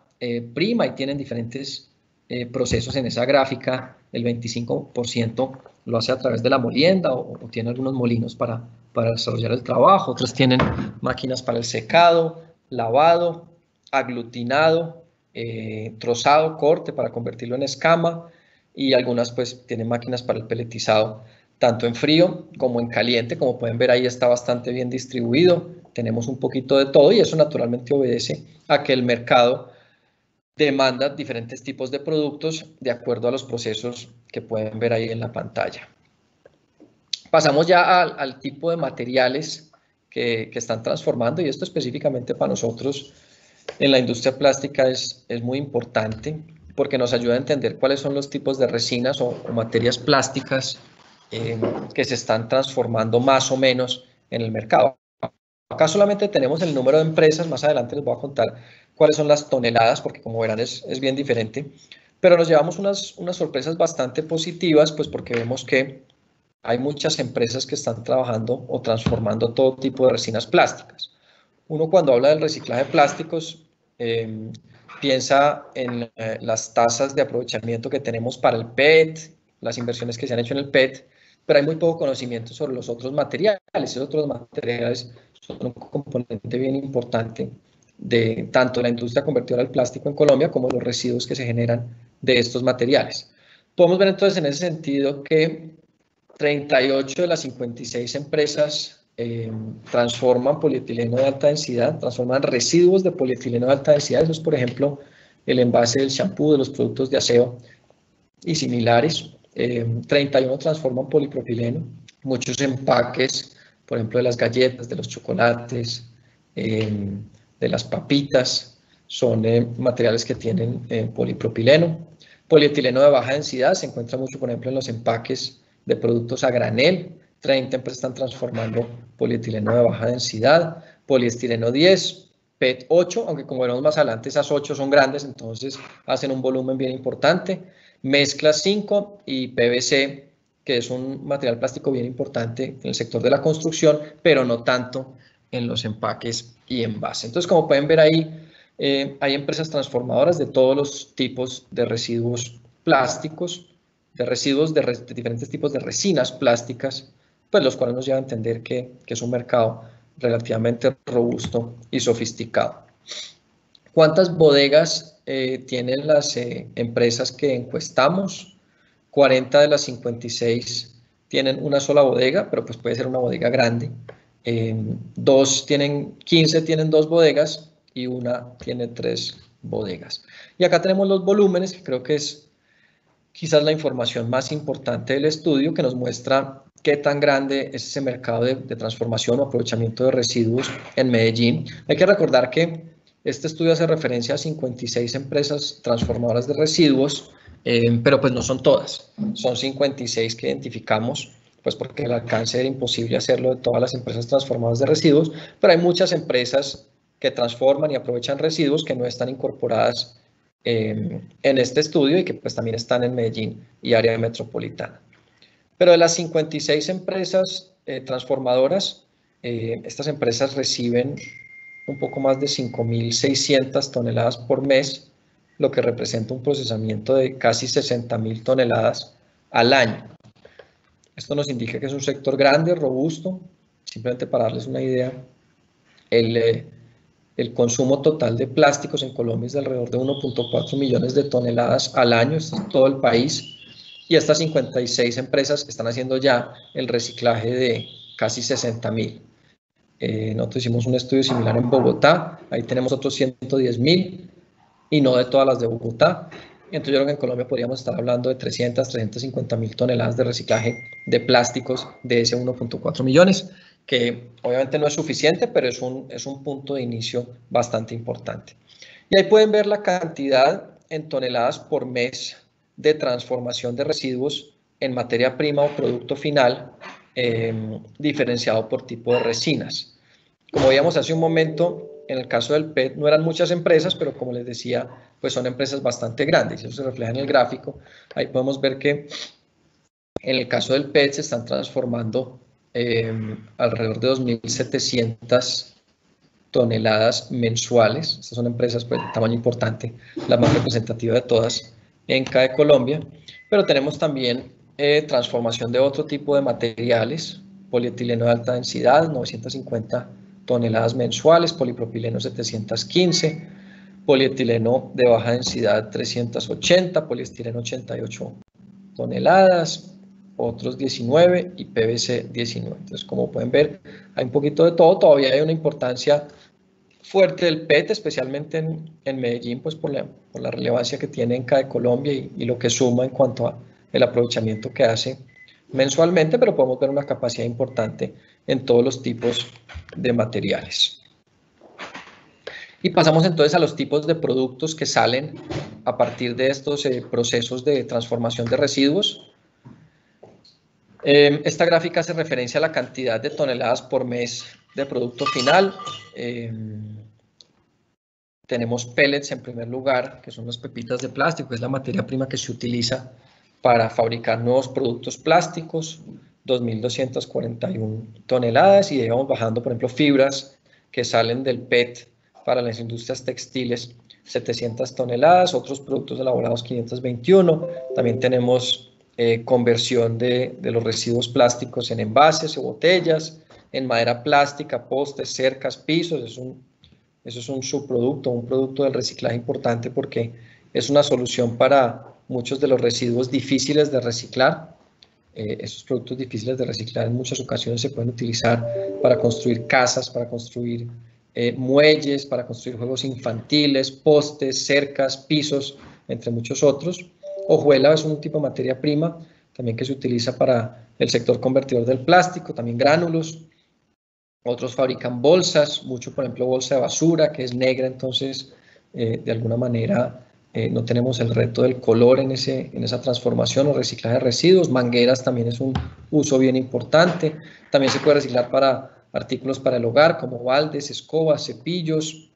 prima? Y tienen diferentes procesos en esa gráfica. El 25% lo hace a través de la molienda o tiene algunos molinos para desarrollar el trabajo. Otros tienen máquinas para el secado, lavado, aglutinado, trozado, corte para convertirlo en escama, y algunas pues tienen máquinas para el peletizado, tanto en frío como en caliente. Como pueden ver, ahí está bastante bien distribuido. Tenemos un poquito de todo y eso naturalmente obedece a que el mercado demanda diferentes tipos de productos de acuerdo a los procesos que pueden ver ahí en la pantalla. Pasamos ya al tipo de materiales que están transformando, y esto específicamente para nosotros en la industria plástica es muy importante porque nos ayuda a entender cuáles son los tipos de resinas o materias plásticas que se están transformando más o menos en el mercado. Acá solamente tenemos el número de empresas, más adelante les voy a contar cuáles son las toneladas, porque como verán es bien diferente, pero nos llevamos unas sorpresas bastante positivas, pues porque vemos que hay muchas empresas que están trabajando o transformando todo tipo de resinas plásticas. Uno cuando habla del reciclaje de plásticos piensa en las tasas de aprovechamiento que tenemos para el PET, las inversiones que se han hecho en el PET, pero hay muy poco conocimiento sobre los otros materiales. Esos otros materiales son un componente bien importante de tanto la industria convertidora del plástico en Colombia como los residuos que se generan de estos materiales. Podemos ver entonces en ese sentido que 38 de las 56 empresas transforman polietileno de alta densidad, transforman residuos de polietileno de alta densidad. Eso es, por ejemplo, el envase del shampoo, de los productos de aseo y similares. 31 transforman polipropileno. Muchos empaques, por ejemplo, de las galletas, de los chocolates, de las papitas, son materiales que tienen polipropileno. Polietileno de baja densidad se encuentra mucho, por ejemplo, en los empaques de productos a granel. 30 empresas están transformando polietileno de baja densidad. Poliestireno 10, PET 8, aunque como veremos más adelante esas 8 son grandes, entonces hacen un volumen bien importante. Mezclas 5 y PVC, que es un material plástico bien importante en el sector de la construcción, pero no tanto en los empaques y envases. Entonces, como pueden ver ahí, hay empresas transformadoras de todos los tipos de residuos plásticos, de residuos de diferentes tipos de resinas plásticas, pues los cuales nos llevan a entender que es un mercado relativamente robusto y sofisticado. ¿Cuántas bodegas tienen las empresas que encuestamos? 40 de las 56 tienen una sola bodega, pero pues puede ser una bodega grande. 15 tienen 2 bodegas y una tiene 3 bodegas. Y acá tenemos los volúmenes, que creo que es quizás la información más importante del estudio, que nos muestra qué tan grande es ese mercado de transformación o aprovechamiento de residuos en Medellín. Hay que recordar que este estudio hace referencia a 56 empresas transformadoras de residuos, pero pues no son todas, son 56 que identificamos, pues porque el alcance era imposible hacerlo de todas las empresas transformadoras de residuos, pero hay muchas empresas que transforman y aprovechan residuos que no están incorporadas en este estudio y que pues también están en Medellín y área metropolitana. Pero de las 56 empresas transformadoras, estas empresas reciben un poco más de 5.600 toneladas por mes, lo que representa un procesamiento de casi 60.000 toneladas al año. Esto nos indica que es un sector grande, robusto. Simplemente para darles una idea, el consumo total de plásticos en Colombia es de alrededor de 1.4 millones de toneladas al año, esto es todo el país, y estas 56 empresas están haciendo ya el reciclaje de casi 60.000. Nosotros hicimos un estudio similar en Bogotá, ahí tenemos otros 110.000 y no de todas las de Bogotá. Entonces yo creo que en Colombia podríamos estar hablando de 350.000 toneladas de reciclaje de plásticos de ese 1.4 millones, que obviamente no es suficiente, pero es un punto de inicio bastante importante. Y ahí pueden ver la cantidad en toneladas por mes de transformación de residuos en materia prima o producto final, diferenciado por tipo de resinas. Como veíamos hace un momento, en el caso del PET no eran muchas empresas, pero como les decía, pues son empresas bastante grandes, eso se refleja en el gráfico. Ahí podemos ver que en el caso del PET se están transformando alrededor de 2.700 toneladas mensuales. Estas son empresas pues, de tamaño importante, la más representativa de todas en CAE Colombia, pero tenemos también transformación de otro tipo de materiales, polietileno de alta densidad, 950 toneladas mensuales, polipropileno 715, polietileno de baja densidad 380, poliestireno 88 toneladas, otros 19 y PVC 19. Entonces, como pueden ver, hay un poquito de todo. Todavía hay una importancia fuerte del PET, especialmente en Medellín, pues por la relevancia que tiene en CAE Colombia y lo que suma en cuanto a el aprovechamiento que hace mensualmente, pero podemos ver una capacidad importante en todos los tipos de materiales. Y pasamos entonces a los tipos de productos que salen a partir de estos procesos de transformación de residuos. Esta gráfica hace referencia a la cantidad de toneladas por mes de producto final. Tenemos pellets en primer lugar, que son las pepitas de plástico, que es la materia prima que se utiliza para fabricar nuevos productos plásticos, 2.241 toneladas, y ahí vamos bajando, por ejemplo, fibras que salen del PET para las industrias textiles, 700 toneladas, otros productos elaborados 521, también tenemos conversión de los residuos plásticos en envases o botellas, en madera plástica, postes, cercas, pisos. Eso es un subproducto, un producto del reciclaje importante porque es una solución para muchos de los residuos difíciles de reciclar. Esos productos difíciles de reciclar en muchas ocasiones se pueden utilizar para construir casas, para construir muelles, para construir juegos infantiles, postes, cercas, pisos, entre muchos otros. Hojuela es un tipo de materia prima también que se utiliza para el sector convertidor del plástico, también gránulos. Otros fabrican bolsas, mucho por ejemplo bolsa de basura que es negra, entonces de alguna manera no tenemos el reto del color en esa transformación o reciclaje de residuos. Mangueras también es un uso bien importante. También se puede reciclar para artículos para el hogar como baldes, escobas, cepillos,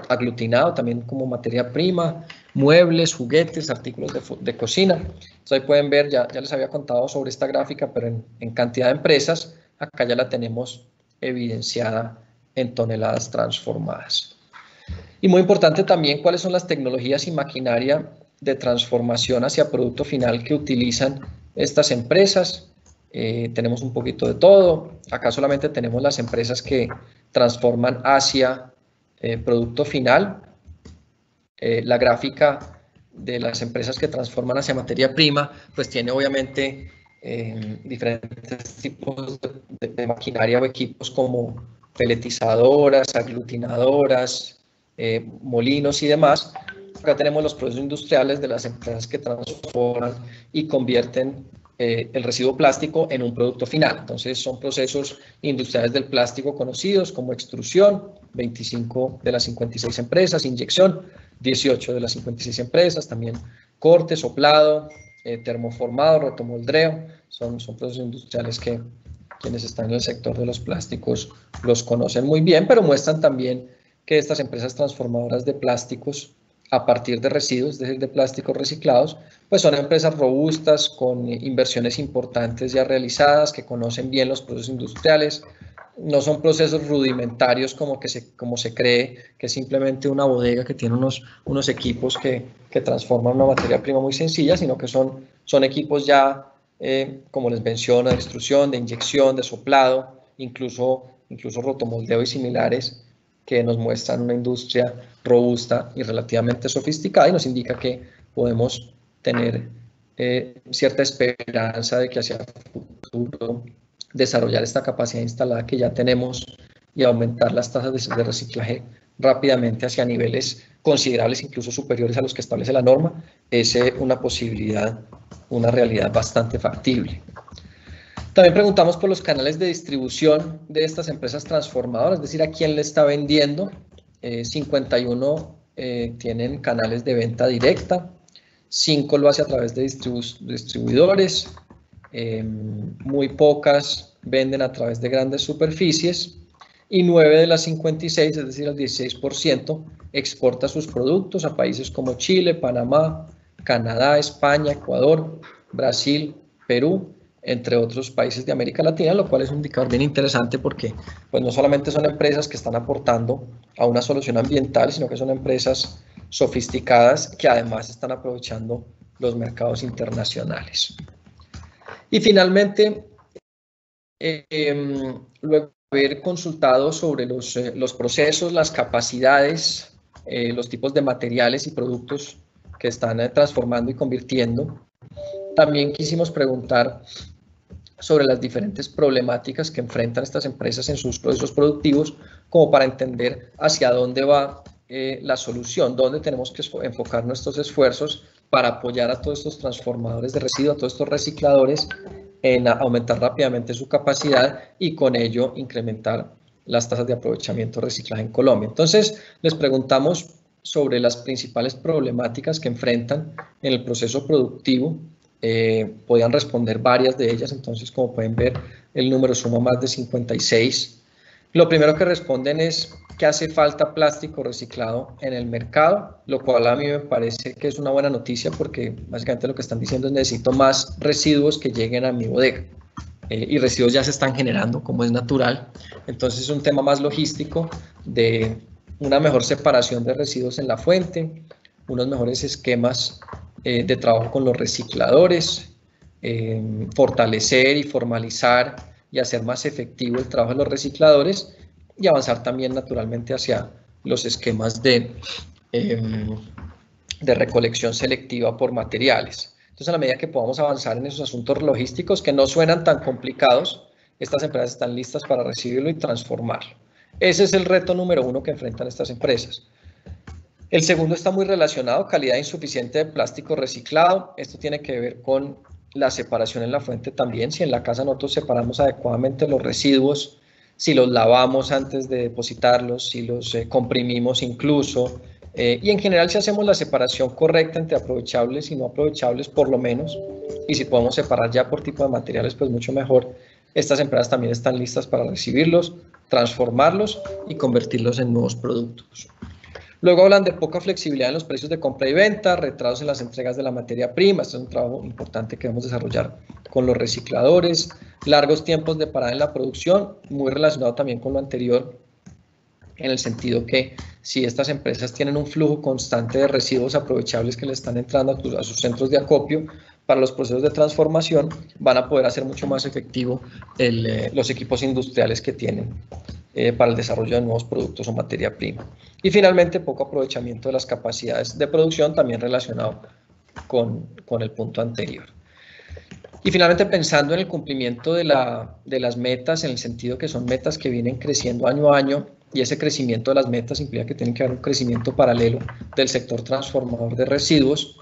aglutinado también como materia prima, muebles, juguetes, artículos de cocina. Entonces ahí pueden ver, ya les había contado sobre esta gráfica, pero en cantidad de empresas, acá ya la tenemos evidenciada en toneladas transformadas. Y muy importante también cuáles son las tecnologías y maquinaria de transformación hacia producto final que utilizan estas empresas. Tenemos un poquito de todo. Acá solamente tenemos las empresas que transforman hacia producto final. La gráfica de las empresas que transforman hacia materia prima, pues tiene obviamente diferentes tipos de maquinaria o equipos como peletizadoras, aglutinadoras, molinos y demás. Acá tenemos los procesos industriales de las empresas que transforman y convierten el residuo plástico en un producto final. Entonces son procesos industriales del plástico conocidos como extrusión, 25 de las 56 empresas, inyección, 18 de las 56 empresas, también corte, soplado, termoformado, rotomoldeo, son procesos industriales que quienes están en el sector de los plásticos los conocen muy bien, pero muestran también que estas empresas transformadoras de plásticos a partir de residuos, es decir, de plásticos reciclados, pues son empresas robustas con inversiones importantes ya realizadas, que conocen bien los procesos industriales. No son procesos rudimentarios como se cree, que es simplemente una bodega que tiene unos equipos que transforman una materia prima muy sencilla, sino que son equipos ya, como les menciono, de extrusión, de inyección, de soplado, incluso rotomoldeo y similares, que nos muestran una industria robusta y relativamente sofisticada y nos indica que podemos tener cierta esperanza de que hacia el futuro desarrollar esta capacidad instalada que ya tenemos y aumentar las tasas de reciclaje rápidamente hacia niveles considerables, incluso superiores a los que establece la norma, es una posibilidad, una realidad bastante factible. También preguntamos por los canales de distribución de estas empresas transformadoras, es decir, a quién le está vendiendo. 51 tienen canales de venta directa, 5 lo hace a través de distribuidores, muy pocas venden a través de grandes superficies y 9 de las 56, es decir, el 16%, exporta sus productos a países como Chile, Panamá, Canadá, España, Ecuador, Brasil, Perú, entre otros países de América Latina, lo cual es un indicador bien interesante porque pues, no solamente son empresas que están aportando a una solución ambiental, sino que son empresas sofisticadas que además están aprovechando los mercados internacionales. Y finalmente, luego de haber consultado sobre los procesos, las capacidades los tipos de materiales y productos que están transformando y convirtiendo. También quisimos preguntar sobre las diferentes problemáticas que enfrentan estas empresas en sus procesos productivos, como para entender hacia dónde va la solución, dónde tenemos que enfocar nuestros esfuerzos para apoyar a todos estos transformadores de residuos, a todos estos recicladores, en aumentar rápidamente su capacidad y con ello incrementar las tasas de aprovechamiento reciclaje en Colombia. Entonces, les preguntamos sobre las principales problemáticas que enfrentan en el proceso productivo. Podían responder varias de ellas, entonces como pueden ver el número suma más de 56. Lo primero que responden es que hace falta plástico reciclado en el mercado, lo cual a mí me parece que es una buena noticia porque básicamente lo que están diciendo es necesito más residuos que lleguen a mi bodega. Y residuos ya se están generando como es natural, entonces es un tema más logístico de una mejor separación de residuos en la fuente, unos mejores esquemas de trabajo con los recicladores, fortalecer y formalizar y hacer más efectivo el trabajo de los recicladores y avanzar también naturalmente hacia los esquemas de recolección selectiva por materiales. Entonces, a la medida que podamos avanzar en esos asuntos logísticos que no suenan tan complicados, estas empresas están listas para recibirlo y transformarlo. Ese es el reto número 1 que enfrentan estas empresas. El segundo está muy relacionado, calidad insuficiente de plástico reciclado. Esto tiene que ver con la separación en la fuente también. Si en la casa nosotros separamos adecuadamente los residuos, si los lavamos antes de depositarlos, si los comprimimos incluso, y en general si hacemos la separación correcta entre aprovechables y no aprovechables por lo menos, y si podemos separar ya por tipo de materiales, pues mucho mejor. Estas empresas también están listas para recibirlos, transformarlos y convertirlos en nuevos productos. Luego hablan de poca flexibilidad en los precios de compra y venta, retrasos en las entregas de la materia prima. Este es un trabajo importante que debemos desarrollar con los recicladores, largos tiempos de parada en la producción, muy relacionado también con lo anterior, en el sentido que si estas empresas tienen un flujo constante de residuos aprovechables que le están entrando a sus centros de acopio, para los procesos de transformación van a poder hacer mucho más efectivo los equipos industriales que tienen para el desarrollo de nuevos productos o materia prima. Y finalmente, poco aprovechamiento de las capacidades de producción, también relacionado con el punto anterior. Y finalmente, pensando en el cumplimiento de las metas, en el sentido que son metas que vienen creciendo año a año, y ese crecimiento de las metas implica que tiene que haber un crecimiento paralelo del sector transformador de residuos.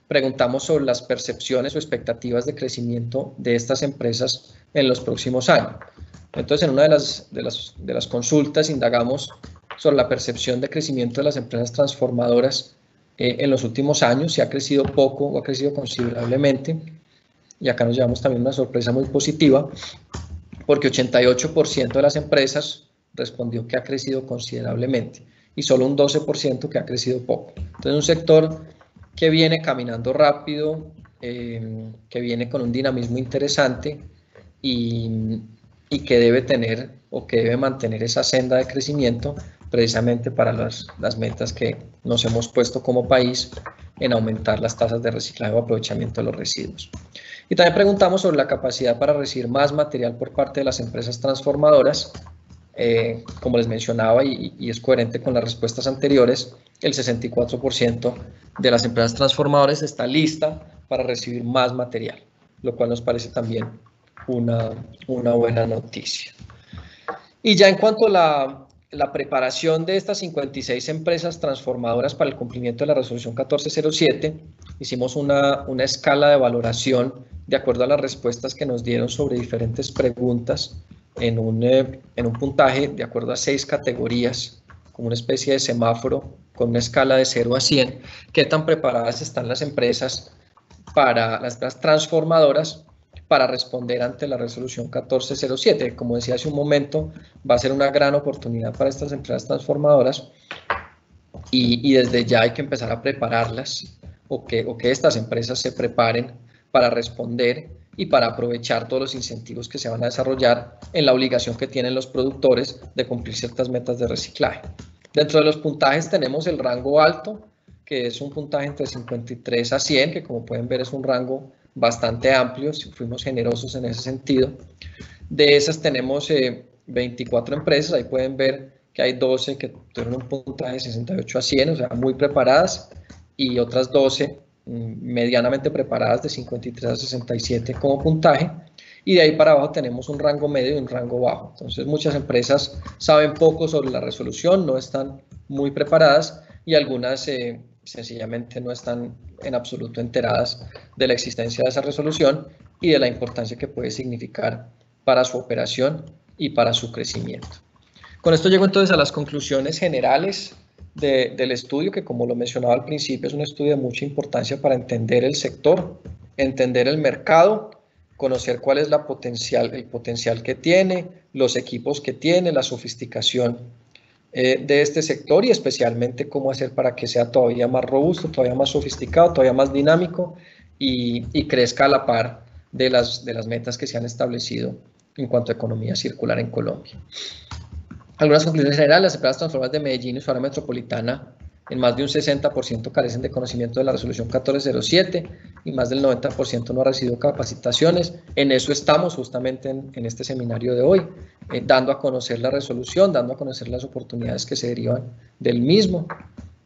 Preguntamos sobre las percepciones o expectativas de crecimiento de estas empresas en los próximos años. Entonces, en una de las consultas indagamos sobre la percepción de crecimiento de las empresas transformadoras en los últimos años, si ha crecido poco o ha crecido considerablemente. Y acá nos llevamos también una sorpresa muy positiva, porque 88% de las empresas respondió que ha crecido considerablemente y solo un 12% que ha crecido poco. Entonces, un sector que viene caminando rápido, que viene con un dinamismo interesante y que debe tener o que debe mantener esa senda de crecimiento precisamente para las metas que nos hemos puesto como país en aumentar las tasas de reciclaje o aprovechamiento de los residuos. Y también preguntamos sobre la capacidad para recibir más material por parte de las empresas transformadoras. Como les mencionaba, y es coherente con las respuestas anteriores, el 64% de las empresas transformadoras está lista para recibir más material, lo cual nos parece también una buena noticia. Y ya en cuanto a la preparación de estas 56 empresas transformadoras para el cumplimiento de la resolución 1407, hicimos una escala de valoración de acuerdo a las respuestas que nos dieron sobre diferentes preguntas en un puntaje de acuerdo a 6 categorías, como una especie de semáforo con una escala de 0 a 100, qué tan preparadas están las empresas transformadoras para responder ante la resolución 1407. Como decía hace un momento, va a ser una gran oportunidad para estas empresas transformadoras y desde ya hay que empezar a prepararlas o que estas empresas se preparen para responder y para aprovechar todos los incentivos que se van a desarrollar en la obligación que tienen los productores de cumplir ciertas metas de reciclaje. Dentro de los puntajes tenemos el rango alto, que es un puntaje entre 53 a 100, que como pueden ver es un rango bastante amplio, si fuimos generosos en ese sentido. De esas tenemos 24 empresas, ahí pueden ver que hay 12 que tuvieron un puntaje de 68 a 100, o sea, muy preparadas, y otras 12 medianamente preparadas de 53 a 67 como puntaje, y de ahí para abajo tenemos un rango medio y un rango bajo. Entonces muchas empresas saben poco sobre la resolución, no están muy preparadas, y algunas sencillamente no están en absoluto enteradas de la existencia de esa resolución y de la importancia que puede significar para su operación y para su crecimiento. Con esto llego entonces a las conclusiones generales del estudio, que como lo mencionaba al principio es un estudio de mucha importancia para entender el sector, entender el mercado, conocer cuál es el potencial que tiene, los equipos que tiene, la sofisticación de este sector y especialmente cómo hacer para que sea todavía más robusto, todavía más sofisticado, todavía más dinámico y crezca a la par de las metas que se han establecido en cuanto a economía circular en Colombia. Algunas conclusiones generales: las empresas transformadas de Medellín y su área metropolitana en más de un 60% carecen de conocimiento de la resolución 1407 y más del 90% no ha recibido capacitaciones. En eso estamos justamente en este seminario de hoy, dando a conocer la resolución, dando a conocer las oportunidades que se derivan del mismo.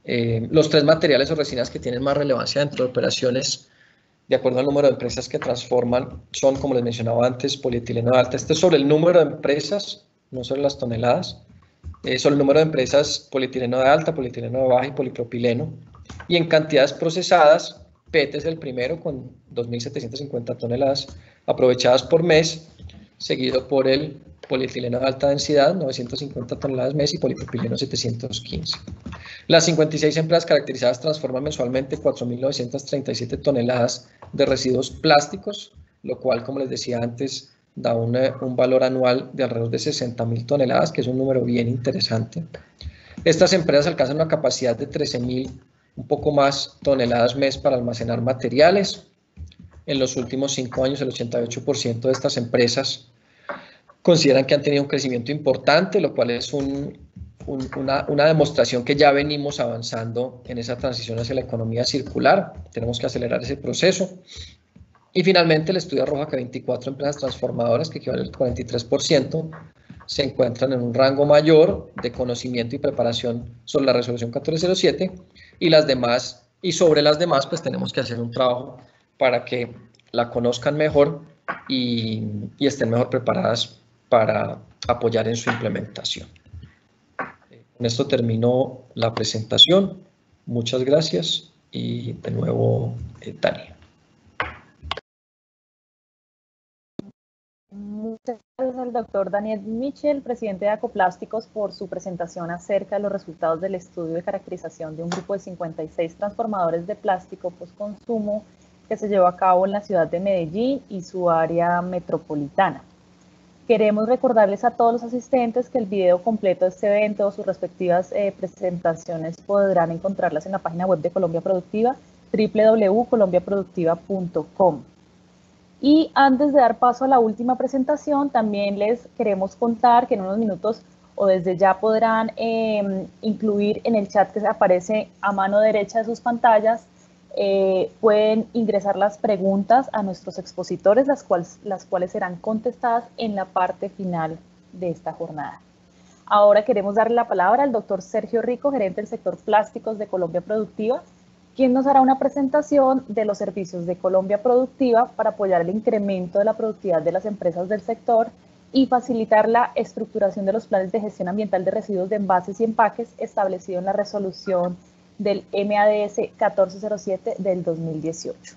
Los 3 materiales o resinas que tienen más relevancia dentro de operaciones, de acuerdo al número de empresas que transforman, son, como les mencionaba antes, polietileno de alta. Este es sobre el número de empresas, no sobre las toneladas. Sobre el número de empresas polietileno de alta, polietileno de baja y polipropileno. Y en cantidades procesadas, PET es el primero con 2.750 toneladas aprovechadas por mes, seguido por el polietileno de alta densidad, 950 toneladas mes, y polipropileno 715. Las 56 empresas caracterizadas transforman mensualmente 4.937 toneladas de residuos plásticos, lo cual, como les decía antes, da un valor anual de alrededor de 60.000 toneladas, que es un número bien interesante. Estas empresas alcanzan una capacidad de 13.000, un poco más, toneladas mes para almacenar materiales. En los últimos 5 años, el 88% de estas empresas consideran que han tenido un crecimiento importante, lo cual es una demostración que ya venimos avanzando en esa transición hacia la economía circular. Tenemos que acelerar ese proceso. Y finalmente, el estudio arroja que 24 empresas transformadoras, que equivalen al 43%, se encuentran en un rango mayor de conocimiento y preparación sobre la resolución 1407, y sobre las demás, pues tenemos que hacer un trabajo para que la conozcan mejor y estén mejor preparadas para apoyar en su implementación. Con esto termino la presentación. Muchas gracias y de nuevo, Dani. Muchas gracias al doctor Daniel Mitchell, presidente de Acoplásticos, por su presentación acerca de los resultados del estudio de caracterización de un grupo de 56 transformadores de plástico postconsumo que se llevó a cabo en la ciudad de Medellín y su área metropolitana. Queremos recordarles a todos los asistentes que el video completo de este evento o sus respectivas presentaciones podrán encontrarlas en la página web de Colombia Productiva, www.colombiaproductiva.com. Y antes de dar paso a la última presentación, también les queremos contar que en unos minutos o desde ya podrán incluir en el chat que se aparece a mano derecha de sus pantallas, pueden ingresar las preguntas a nuestros expositores, las cuales serán contestadas en la parte final de esta jornada. Ahora queremos darle la palabra al doctor Sergio Rico, gerente del sector plásticos de Colombia Productiva, quien nos hará una presentación de los servicios de Colombia Productiva para apoyar el incremento de la productividad de las empresas del sector y facilitar la estructuración de los planes de gestión ambiental de residuos de envases y empaques establecido en la resolución del MADS 1407 del 2018.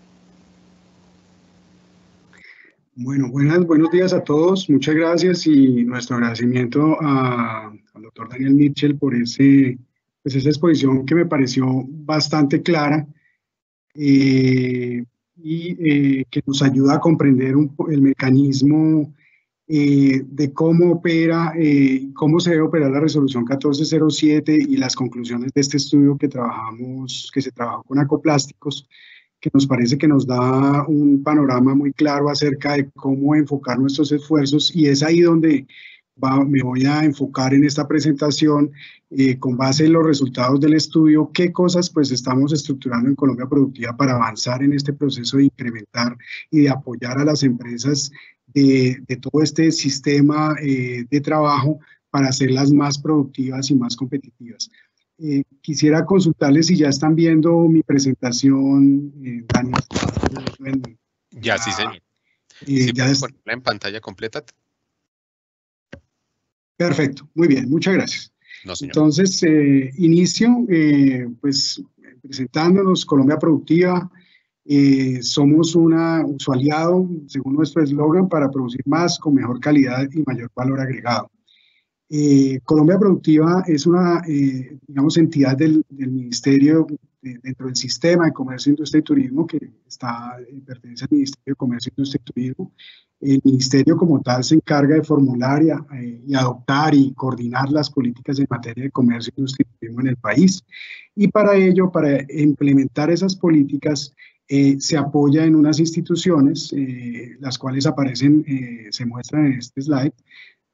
Bueno, buenos días a todos. Muchas gracias y nuestro agradecimiento al doctor Daniel Mitchell por esa exposición que me pareció bastante clara y que nos ayuda a comprender el mecanismo de cómo opera, cómo se debe operar la resolución 1407 y las conclusiones de este estudio que se trabajó con Acoplásticos, que nos parece que nos da un panorama muy claro acerca de cómo enfocar nuestros esfuerzos, y es ahí donde me voy a enfocar en esta presentación, con base en los resultados del estudio, qué cosas pues estamos estructurando en Colombia Productiva para avanzar en este proceso de incrementar y de apoyar a las empresas de todo este sistema de trabajo para hacerlas más productivas y más competitivas. Quisiera consultarles si ya están viendo mi presentación, Daniel. Ya, sí, señor. Sí, ¿puedes ponerla en pantalla completa? Perfecto, muy bien, muchas gracias. No, señor. Entonces, inicio pues presentándonos Colombia Productiva. Somos su aliado, según nuestro eslogan, para producir más con mejor calidad y mayor valor agregado. Colombia Productiva es una, digamos, entidad del Ministerio, dentro del Sistema de Comercio, Industria y Turismo, que pertenece al Ministerio de Comercio, Industria y Turismo. El Ministerio como tal se encarga de formular y adoptar y coordinar las políticas en materia de comercio, industria y turismo en el país. Y para ello, para implementar esas políticas, se apoya en unas instituciones, las cuales aparecen, se muestran en este slide,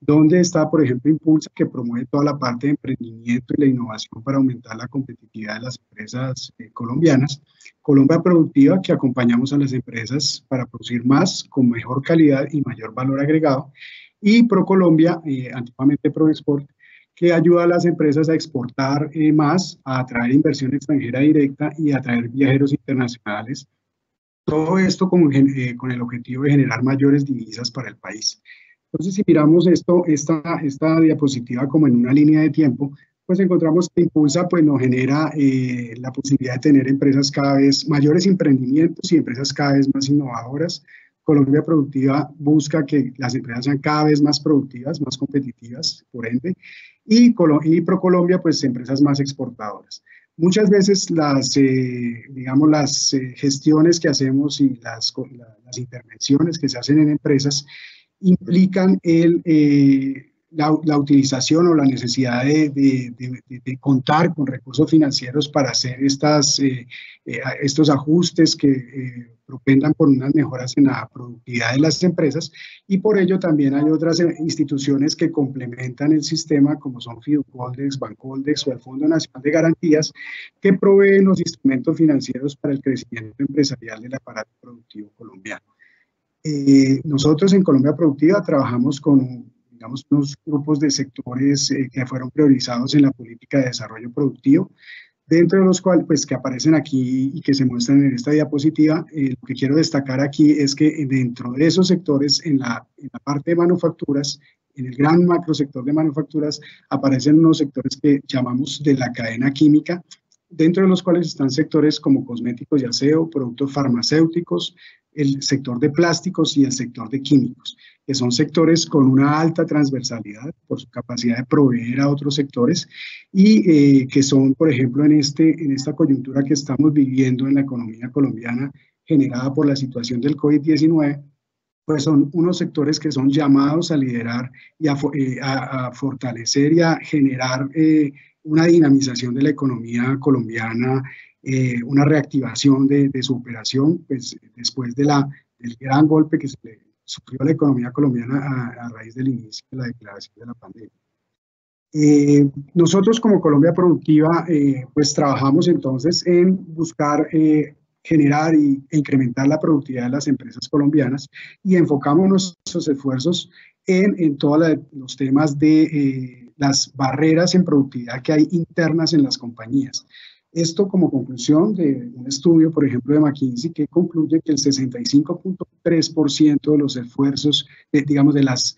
donde está, por ejemplo, Impulsa, que promueve toda la parte de emprendimiento y la innovación para aumentar la competitividad de las empresas colombianas. Colombia Productiva, que acompañamos a las empresas para producir más, con mejor calidad y mayor valor agregado. Y ProColombia, antiguamente ProExport, que ayuda a las empresas a exportar más, a atraer inversión extranjera directa y a atraer viajeros internacionales. Todo esto con el objetivo de generar mayores divisas para el país. Entonces, si miramos esta diapositiva como en una línea de tiempo, pues encontramos que Impulsa pues, nos genera la posibilidad de tener empresas cada vez mayores, emprendimientos y empresas cada vez más innovadoras. Colombia Productiva busca que las empresas sean cada vez más productivas, más competitivas, por ende, y ProColombia, pues empresas más exportadoras. Muchas veces las gestiones que hacemos y las intervenciones que se hacen en empresas implican la utilización o la necesidad de contar con recursos financieros para hacer estos ajustes que propendan por unas mejoras en la productividad de las empresas, y por ello también hay otras instituciones que complementan el sistema, como son Fiducoldex, Bancoldex o el Fondo Nacional de Garantías, que proveen los instrumentos financieros para el crecimiento empresarial del aparato productivo colombiano. Nosotros en Colombia Productiva trabajamos con, digamos, unos grupos de sectores que fueron priorizados en la política de desarrollo productivo, dentro de los cuales, pues, que aparecen aquí y que se muestran en esta diapositiva. Lo que quiero destacar aquí es que dentro de esos sectores, en la parte de manufacturas, en el gran macro sector de manufacturas, aparecen unos sectores que llamamos de la cadena química, dentro de los cuales están sectores como cosméticos y aseo, productos farmacéuticos, el sector de plásticos y el sector de químicos, que son sectores con una alta transversalidad por su capacidad de proveer a otros sectores y que son, por ejemplo, en esta coyuntura que estamos viviendo en la economía colombiana generada por la situación del COVID-19, pues son unos sectores que son llamados a liderar y a fortalecer y a generar una dinamización de la economía colombiana, una reactivación de su operación, pues después del gran golpe que sufrió la economía colombiana a raíz del inicio de la declaración de la pandemia. Nosotros como Colombia Productiva, pues trabajamos entonces en buscar generar e incrementar la productividad de las empresas colombianas y enfocamos nuestros esfuerzos en todos los temas de las barreras en productividad que hay internas en las compañías. Esto como conclusión de un estudio, por ejemplo, de McKinsey, que concluye que el 65.3% de los esfuerzos, digamos, de las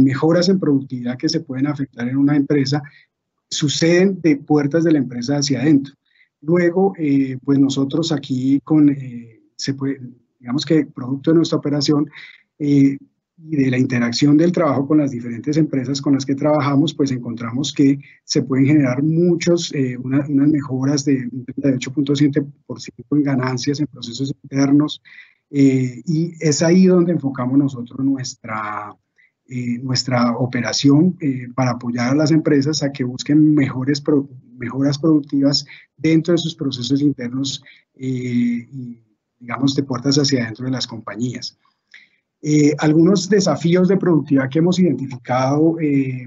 mejoras en productividad que se pueden afectar en una empresa, suceden de puertas de la empresa hacia adentro. Luego, pues nosotros aquí digamos que producto de nuestra operación y de la interacción del trabajo con las diferentes empresas con las que trabajamos, pues encontramos que se pueden generar unas mejoras de un 38.7% en ganancias en procesos internos, y es ahí donde enfocamos nosotros nuestra operación para apoyar a las empresas a que busquen mejoras productivas dentro de sus procesos internos y, digamos, de puertas hacia adentro de las compañías. Algunos desafíos de productividad que hemos identificado,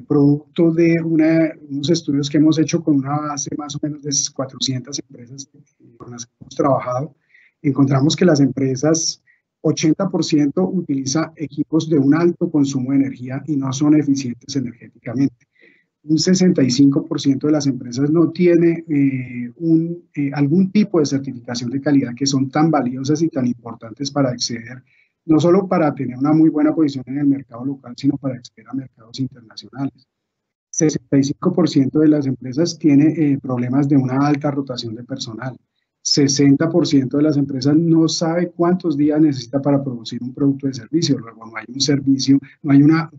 producto de unos estudios que hemos hecho con una base más o menos de 400 empresas con las que hemos trabajado, encontramos que las empresas 80% utiliza equipos de un alto consumo de energía y no son eficientes energéticamente. Un 65% de las empresas no tiene algún tipo de certificación de calidad que son tan valiosas y tan importantes para acceder, no solo para tener una muy buena posición en el mercado local, sino para acceder a mercados internacionales. 65% de las empresas tiene problemas de una alta rotación de personal. 60% de las empresas no sabe cuántos días necesita para producir un producto de servicio. Luego no hay un servicio, no hay una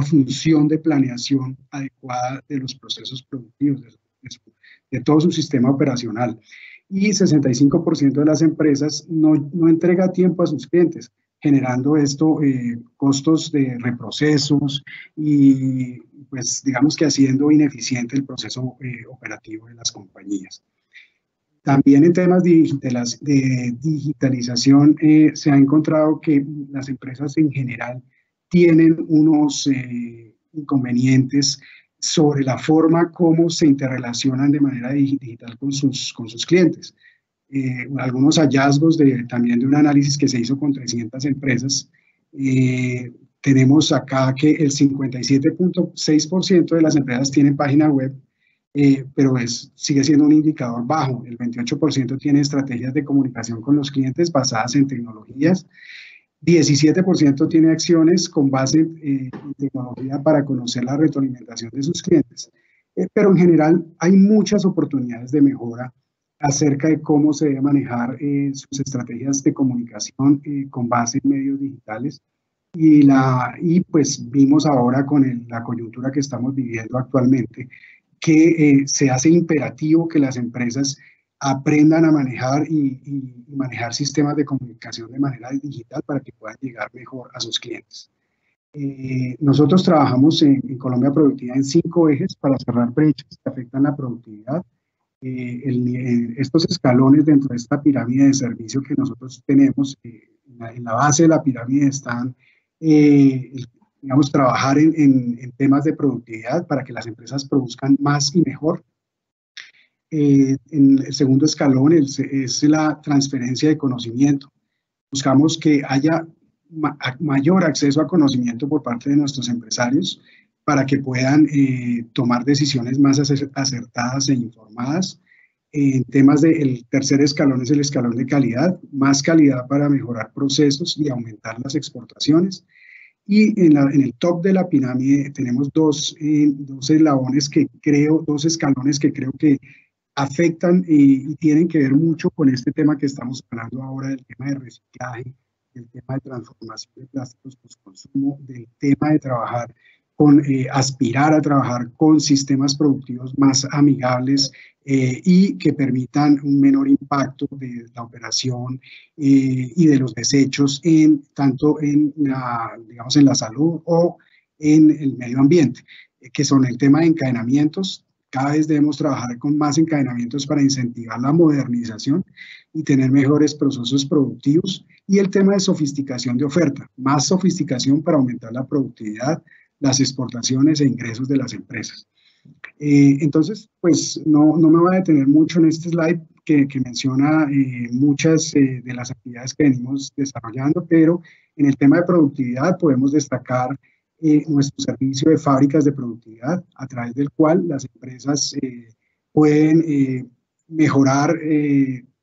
función de planeación adecuada de los procesos productivos, de todo su sistema operacional. Y 65% de las empresas no entrega a tiempo a sus clientes, generando esto costos de reprocesos y pues digamos que haciendo ineficiente el proceso operativo de las compañías. También en temas de digitalización se ha encontrado que las empresas en general tienen unos inconvenientes sobre la forma como se interrelacionan de manera digital con sus clientes. Algunos hallazgos también de un análisis que se hizo con 300 empresas, tenemos acá que el 57.6% de las empresas tienen página web, pero sigue siendo un indicador bajo. El 28% tiene estrategias de comunicación con los clientes basadas en tecnologías. 17% tiene acciones con base en tecnología para conocer la retroalimentación de sus clientes. Pero en general hay muchas oportunidades de mejora acerca de cómo se debe manejar sus estrategias de comunicación con base en medios digitales. Y pues vimos ahora con la coyuntura que estamos viviendo actualmente que se hace imperativo que las empresas aprendan a manejar y manejar sistemas de comunicación de manera digital para que puedan llegar mejor a sus clientes. Nosotros trabajamos en Colombia Productiva en 5 ejes para cerrar brechas que afectan la productividad. Estos escalones dentro de esta pirámide de servicio que nosotros tenemos, en la base de la pirámide están, digamos, trabajar en temas de productividad para que las empresas produzcan más y mejor. En el segundo escalón es la transferencia de conocimiento. Buscamos que haya mayor acceso a conocimiento por parte de nuestros empresarios para que puedan tomar decisiones más acertadas e informadas. En temas el tercer escalón es el escalón de calidad, más calidad para mejorar procesos y aumentar las exportaciones. Y en el top de la pirámide tenemos dos escalones que creo que afectan y tienen que ver mucho con este tema que estamos hablando ahora, del tema de reciclaje, del tema de transformación de plásticos postconsumo, del tema de trabajar aspirar a trabajar con sistemas productivos más amigables y que permitan un menor impacto de la operación y de los desechos tanto en la salud o en el medio ambiente, que son el tema de encadenamientos. Cada vez debemos trabajar con más encadenamientos para incentivar la modernización y tener mejores procesos productivos, y el tema de sofisticación de oferta, más sofisticación para aumentar la productividad, las exportaciones e ingresos de las empresas. Entonces, pues no me voy a detener mucho en este slide que menciona muchas de las actividades que venimos desarrollando, pero en el tema de productividad podemos destacar nuestro servicio de fábricas de productividad, a través del cual las empresas pueden mejorar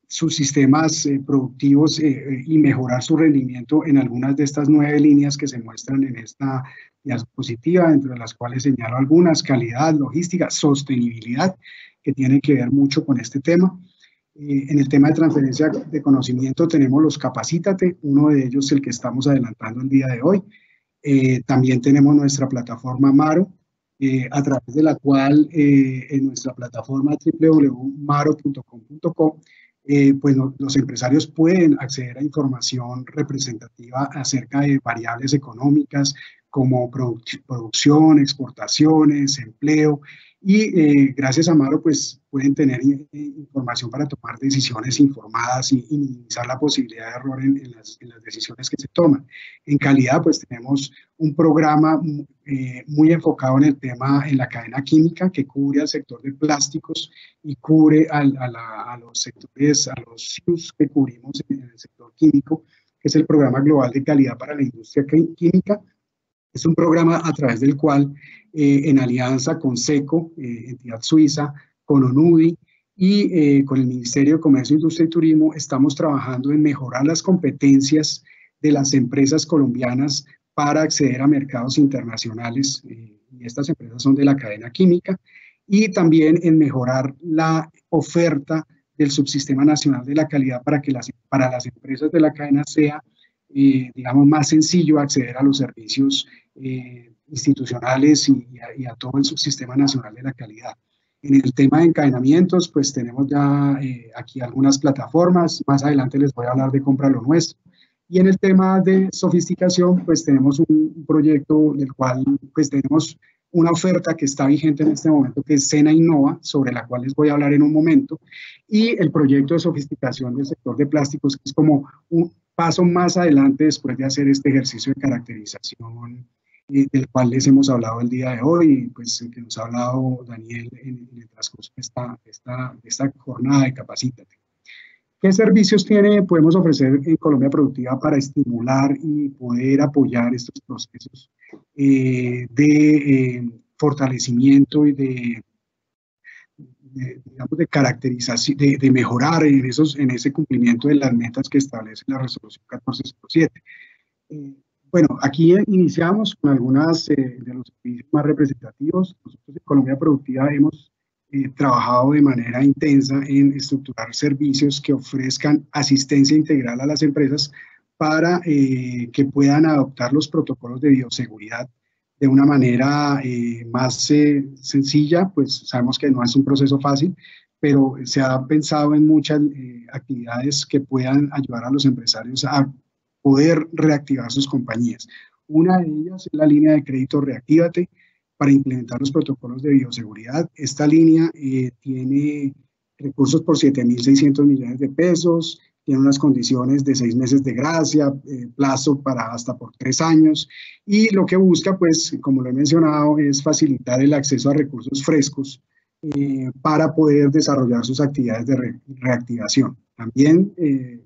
sus sistemas productivos y mejorar su rendimiento en algunas de estas 9 líneas que se muestran en esta diapositiva, entre las cuales señalo algunas: calidad, logística, sostenibilidad, que tiene que ver mucho con este tema. En el tema de transferencia de conocimiento tenemos los Capacítate, uno de ellos el que estamos adelantando el día de hoy. También tenemos nuestra plataforma Maro, a través de la cual en nuestra plataforma www.maro.com.co pues los empresarios pueden acceder a información representativa acerca de variables económicas como producción, exportaciones, empleo, y gracias a Maro pues pueden tener información para tomar decisiones informadas y minimizar la posibilidad de error en las decisiones que se toman. En calidad pues tenemos un programa muy enfocado en la cadena química, que cubre al sector de plásticos y cubre a los sectores, a los SIUs que cubrimos en el sector químico, que es el Programa Global de Calidad para la Industria Química. Es un programa a través del cual, en alianza con SECO, entidad suiza, con ONUDI y con el Ministerio de Comercio, Industria y Turismo, estamos trabajando en mejorar las competencias de las empresas colombianas para acceder a mercados internacionales, y estas empresas son de la cadena química, y también en mejorar la oferta del subsistema nacional de la calidad para que para las empresas de la cadena sea, digamos, más sencillo acceder a los servicios institucionales y a todo el subsistema nacional de la calidad. En el tema de encadenamientos, pues tenemos ya aquí algunas plataformas, más adelante les voy a hablar de Compra lo Nuestro. Y en el tema de sofisticación, pues tenemos un proyecto del cual pues tenemos una oferta que está vigente en este momento, que es Sena Innova, sobre la cual les voy a hablar en un momento, y el proyecto de sofisticación del sector de plásticos, que es como un paso más adelante después de hacer este ejercicio de caracterización del cual les hemos hablado el día de hoy, y pues que nos ha hablado Daniel en el transcurso de esta jornada de Capacítate. ¿Qué servicios podemos ofrecer en Colombia Productiva para estimular y poder apoyar estos procesos de fortalecimiento y digamos, de caracterización, de mejorar en ese cumplimiento de las metas que establece la resolución 1407? Bueno, aquí iniciamos con algunas de los servicios más representativos. Nosotros en Colombia Productiva hemos trabajado de manera intensa en estructurar servicios que ofrezcan asistencia integral a las empresas para que puedan adoptar los protocolos de bioseguridad de una manera más sencilla. Pues sabemos que no es un proceso fácil, pero se ha pensado en muchas actividades que puedan ayudar a los empresarios a poder reactivar sus compañías. Una de ellas es la línea de crédito Reactívate para implementar los protocolos de bioseguridad. Esta línea tiene recursos por 7.600 millones de pesos, tiene unas condiciones de 6 meses de gracia, plazo para hasta por 3 años, y lo que busca, pues, como lo he mencionado, es facilitar el acceso a recursos frescos para poder desarrollar sus actividades de reactivación. También, en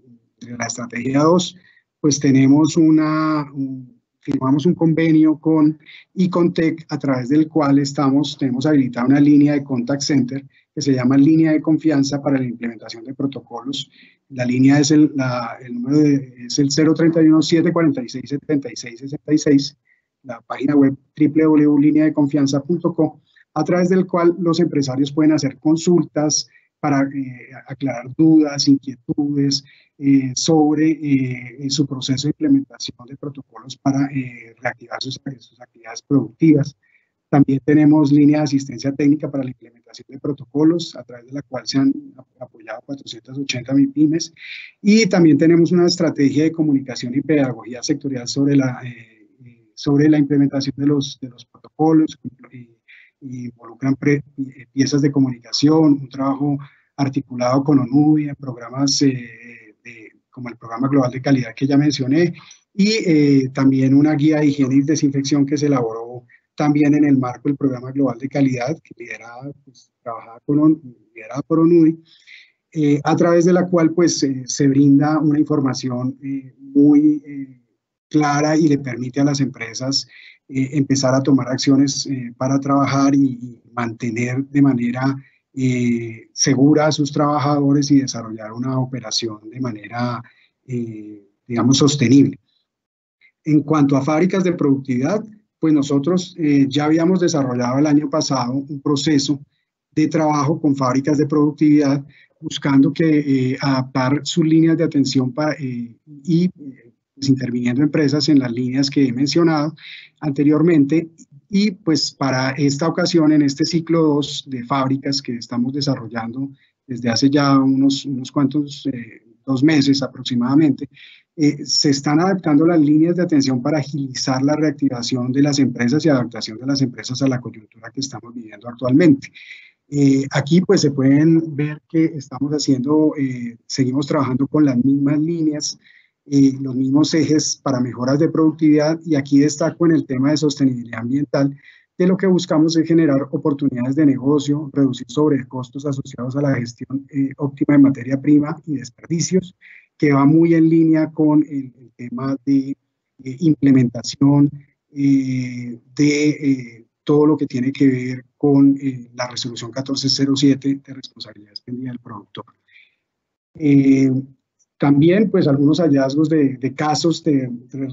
la estrategia 2, pues tenemos firmamos un convenio con Icontec, a través del cual tenemos habilitada una línea de contact center que se llama Línea de Confianza para la implementación de protocolos. La línea es el número es el 031-746-7666, la página web www.lineadeconfianza.co, a través del cual los empresarios pueden hacer consultas para aclarar dudas, inquietudes sobre su proceso de implementación de protocolos para reactivar sus actividades productivas. También tenemos línea de asistencia técnica para la implementación de protocolos, a través de la cual se han apoyado 480 MIPYMES. Y también tenemos una estrategia de comunicación y pedagogía sectorial sobre la implementación de los protocolos. Involucran piezas de comunicación, un trabajo articulado con ONUDI en programas como el Programa Global de Calidad que ya mencioné, y también una guía de higiene y desinfección que se elaboró también en el marco del Programa Global de Calidad, que liderada por ONUDI, a través de la cual pues se brinda una información muy clara y le permite a las empresas empezar a tomar acciones para trabajar y mantener de manera segura a sus trabajadores y desarrollar una operación de manera, digamos, sostenible. En cuanto a fábricas de productividad, pues nosotros ya habíamos desarrollado el año pasado un proceso de trabajo con fábricas de productividad, buscando adaptar sus líneas de atención interviniendo empresas en las líneas que he mencionado anteriormente, y pues para esta ocasión, en este ciclo 2 de fábricas que estamos desarrollando desde hace ya unos cuantos, 2 meses aproximadamente, se están adaptando las líneas de atención para agilizar la reactivación de las empresas y adaptación de las empresas a la coyuntura que estamos viviendo actualmente. Aquí pues se pueden ver que estamos seguimos trabajando con las mismas líneas, los mismos ejes para mejoras de productividad, y aquí destaco en el tema de sostenibilidad ambiental, que lo que buscamos es generar oportunidades de negocio, reducir sobrecostos asociados a la gestión óptima de materia prima y desperdicios, que va muy en línea con el tema de implementación de todo lo que tiene que ver con la resolución 1407 de responsabilidad extendida del productor. También, pues, algunos hallazgos de casos de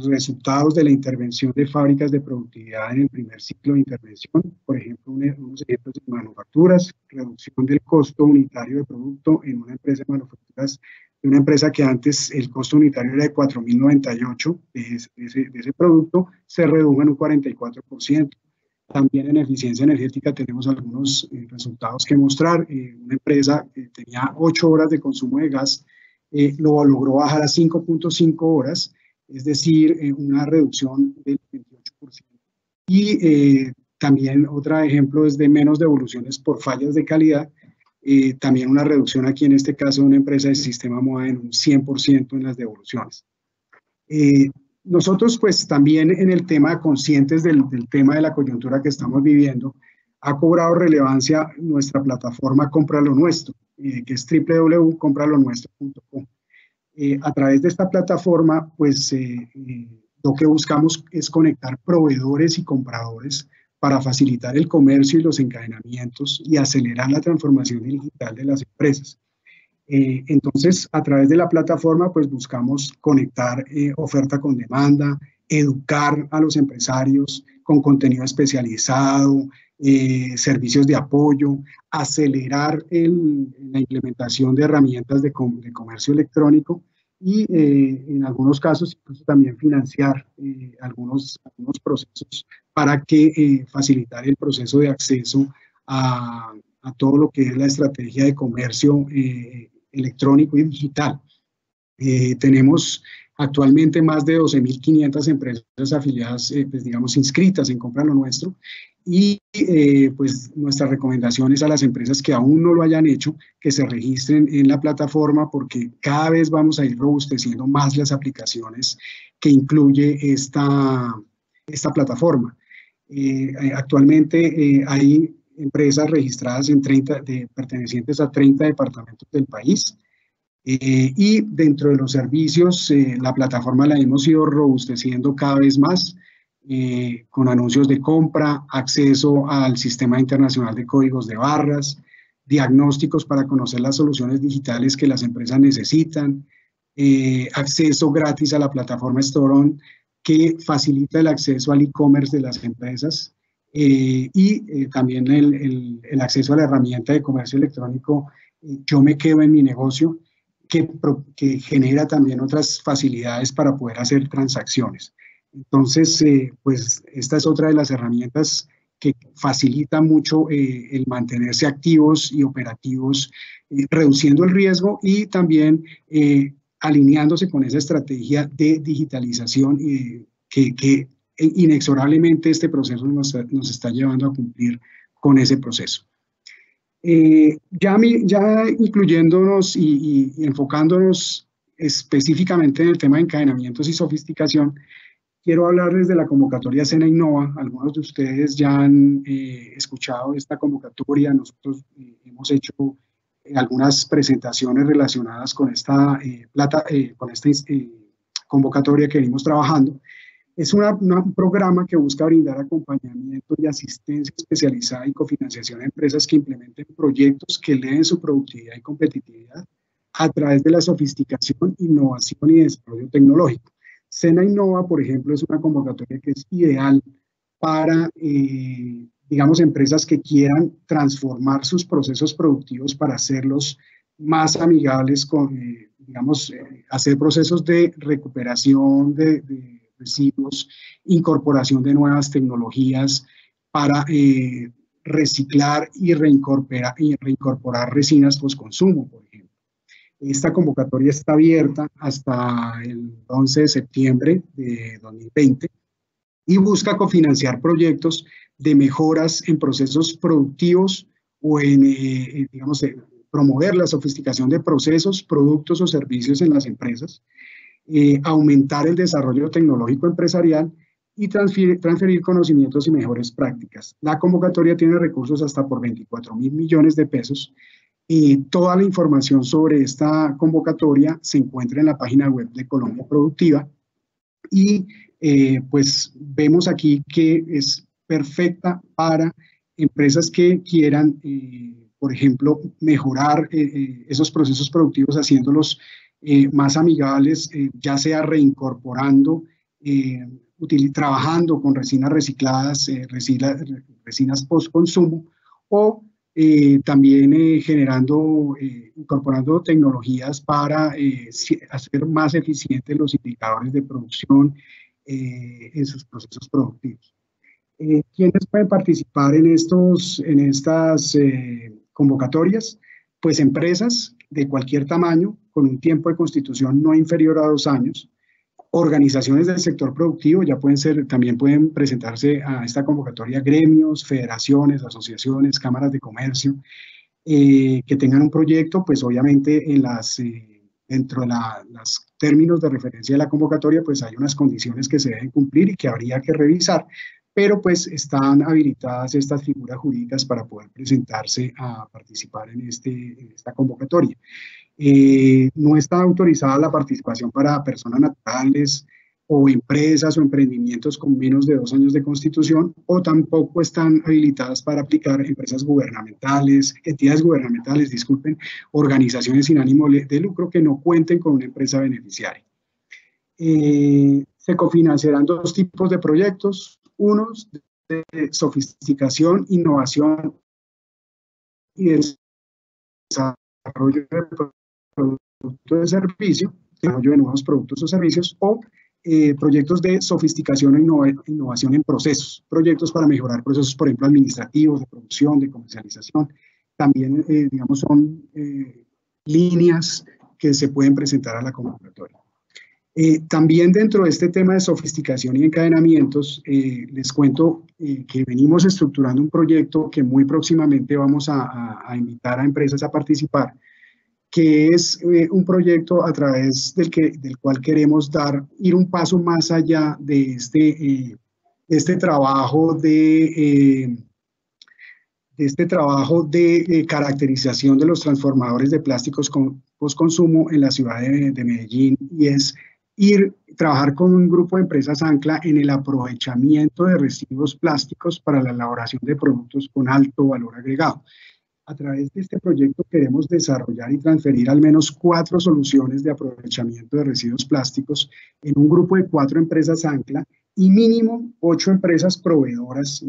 resultados de la intervención de fábricas de productividad en el primer ciclo de intervención. Por ejemplo, unos ejemplos de manufacturas, reducción del costo unitario de producto en una empresa de manufacturas, de una empresa que antes el costo unitario era de 4.098 de ese producto, se redujo en un 44%. También en eficiencia energética tenemos algunos resultados que mostrar. Una empresa que tenía 8 horas de consumo de gas, lo logró bajar a 5.5 horas, es decir, una reducción del 28%. Y también otro ejemplo es de menos devoluciones por fallas de calidad, también una reducción aquí en este caso de una empresa de sistema MOA en un 100% en las devoluciones. Nosotros, pues, también en el tema, conscientes del tema de la coyuntura que estamos viviendo, ha cobrado relevancia nuestra plataforma Compra lo Nuestro, que es www.compralonuestro.com. A través de esta plataforma, pues, lo que buscamos es conectar proveedores y compradores para facilitar el comercio y los encadenamientos y acelerar la transformación digital de las empresas. Entonces, a través de la plataforma, pues, buscamos conectar oferta con demanda, educar a los empresarios con contenido especializado, servicios de apoyo, acelerar la implementación de herramientas de comercio electrónico y en algunos casos incluso también financiar algunos procesos para que facilitar el proceso de acceso a todo lo que es la estrategia de comercio electrónico y digital. Tenemos actualmente más de 12.500 empresas afiliadas, pues, digamos, inscritas en Compra lo Nuestro, y pues nuestras recomendaciones a las empresas que aún no lo hayan hecho, que se registren en la plataforma, porque cada vez vamos a ir robusteciendo más las aplicaciones que incluye esta plataforma. Actualmente hay empresas registradas en pertenecientes a 30 departamentos del país. Y dentro de los servicios, la plataforma la hemos ido robusteciendo cada vez más, con anuncios de compra, acceso al Sistema Internacional de Códigos de Barras, diagnósticos para conocer las soluciones digitales que las empresas necesitan, acceso gratis a la plataforma StoreOn, que facilita el acceso al e-commerce de las empresas, y también el acceso a la herramienta de comercio electrónico Yo Me Quedo en Mi Negocio, que genera también otras facilidades para poder hacer transacciones. Entonces, pues esta es otra de las herramientas que facilita mucho el mantenerse activos y operativos, reduciendo el riesgo y también alineándose con esa estrategia de digitalización que inexorablemente este proceso nos está llevando a cumplir con ese proceso. Ya incluyéndonos y enfocándonos específicamente en el tema de encadenamientos y sofisticación, quiero hablarles de la convocatoria SENA Innova. Algunos de ustedes ya han escuchado esta convocatoria. Nosotros hemos hecho algunas presentaciones relacionadas con esta convocatoria que venimos trabajando. Es un programa que busca brindar acompañamiento y asistencia especializada y cofinanciación a empresas que implementen proyectos que eleven su productividad y competitividad a través de la sofisticación, innovación y desarrollo tecnológico. SENA Innova, por ejemplo, es una convocatoria que es ideal para, digamos, empresas que quieran transformar sus procesos productivos para hacerlos más amigables con, digamos, hacer procesos de recuperación de residuos, incorporación de nuevas tecnologías para reciclar y reincorporar resinas postconsumo, por ejemplo. Esta convocatoria está abierta hasta el 11 de septiembre de 2020 y busca cofinanciar proyectos de mejoras en procesos productivos o en, digamos, promover la sofisticación de procesos, productos o servicios en las empresas, aumentar el desarrollo tecnológico empresarial y transferir conocimientos y mejores prácticas. La convocatoria tiene recursos hasta por 24.000 millones de pesos Toda la información sobre esta convocatoria se encuentra en la página web de Colombia Productiva y pues vemos aquí que es perfecta para empresas que quieran, por ejemplo, mejorar esos procesos productivos haciéndolos más amigables, ya sea reincorporando, trabajando con resinas recicladas, resinas post-consumo, o también incorporando tecnologías para hacer más eficientes los indicadores de producción en sus procesos productivos. ¿Quiénes pueden participar en estas convocatorias? Pues empresas de cualquier tamaño, con un tiempo de constitución no inferior a 2 años, organizaciones del sector productivo, también pueden presentarse a esta convocatoria gremios, federaciones, asociaciones, cámaras de comercio, que tengan un proyecto, pues obviamente dentro de los términos de referencia de la convocatoria, pues hay unas condiciones que se deben cumplir y que habría que revisar, pero pues están habilitadas estas figuras jurídicas para poder presentarse a participar en esta convocatoria. No está autorizada la participación para personas naturales o empresas o emprendimientos con menos de 2 años de constitución, o tampoco están habilitadas para aplicar empresas gubernamentales, entidades gubernamentales, disculpen, organizaciones sin ánimo de lucro que no cuenten con una empresa beneficiaria. Se cofinanciarán 2 tipos de proyectos, unos de sofisticación, innovación y desarrollo de producto de servicio, desarrollo de nuevos productos o servicios, o proyectos de sofisticación e innovación en procesos, proyectos para mejorar procesos, por ejemplo, administrativos, de producción, de comercialización. También, digamos, son líneas que se pueden presentar a la convocatoria. También dentro de este tema de sofisticación y encadenamientos, les cuento que venimos estructurando un proyecto que muy próximamente vamos a invitar a empresas a participar, que es un proyecto a través del cual queremos ir un paso más allá de este trabajo de caracterización de los transformadores de plásticos post-consumo en la ciudad de Medellín, y es trabajar con un grupo de empresas ancla en el aprovechamiento de residuos plásticos para la elaboración de productos con alto valor agregado. A través de este proyecto queremos desarrollar y transferir al menos 4 soluciones de aprovechamiento de residuos plásticos en un grupo de 4 empresas ancla y mínimo 8 empresas proveedoras,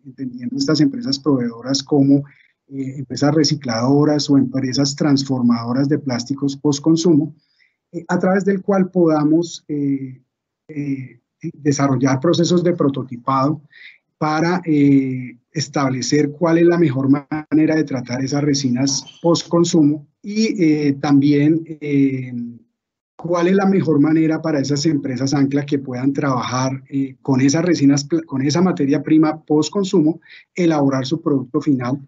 entendiendo estas empresas proveedoras como empresas recicladoras o empresas transformadoras de plásticos post-consumo, a través del cual podamos desarrollar procesos de prototipado para establecer cuál es la mejor manera de tratar esas resinas post-consumo y también cuál es la mejor manera para esas empresas ancla que puedan trabajar con esas resinas, con esa materia prima post-consumo, elaborar su producto final,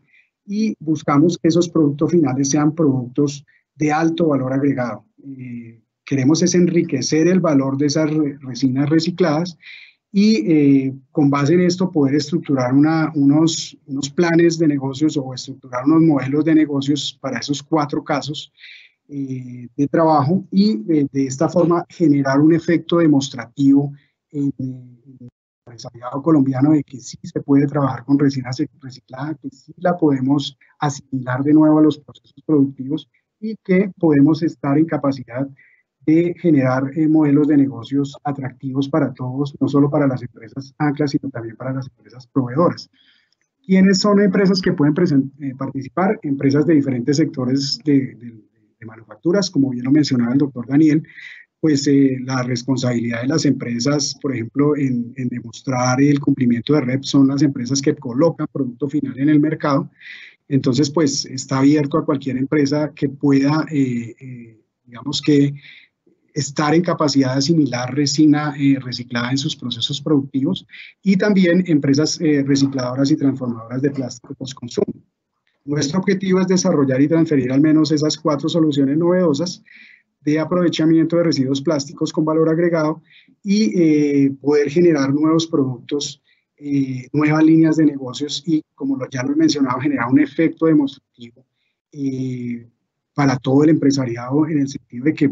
y buscamos que esos productos finales sean productos de alto valor agregado. Queremos es enriquecer el valor de esas resinas recicladas y con base en esto poder estructurar unos planes de negocios o estructurar unos modelos de negocios para esos 4 casos de trabajo, y de esta forma generar un efecto demostrativo en el empresariado colombiano de que sí se puede trabajar con resinas recicladas, que sí la podemos asimilar de nuevo a los procesos productivos y que podemos estar en capacidad de generar modelos de negocios atractivos para todos, no solo para las empresas anclas, sino también para las empresas proveedoras. ¿Quiénes son empresas que pueden participar? Empresas de diferentes sectores de manufacturas, como bien lo mencionaba el doctor Daniel, pues la responsabilidad de las empresas, por ejemplo, en demostrar el cumplimiento de REP, son las empresas que colocan producto final en el mercado. Entonces, pues está abierto a cualquier empresa que pueda, digamos que, estar en capacidad de asimilar resina reciclada en sus procesos productivos, y también empresas recicladoras y transformadoras de plástico post-consumo. Nuestro objetivo es desarrollar y transferir al menos esas 4 soluciones novedosas de aprovechamiento de residuos plásticos con valor agregado y poder generar nuevos productos, nuevas líneas de negocios y, como ya lo he mencionado, generar un efecto demostrativo para todo el empresariado, en el sentido de que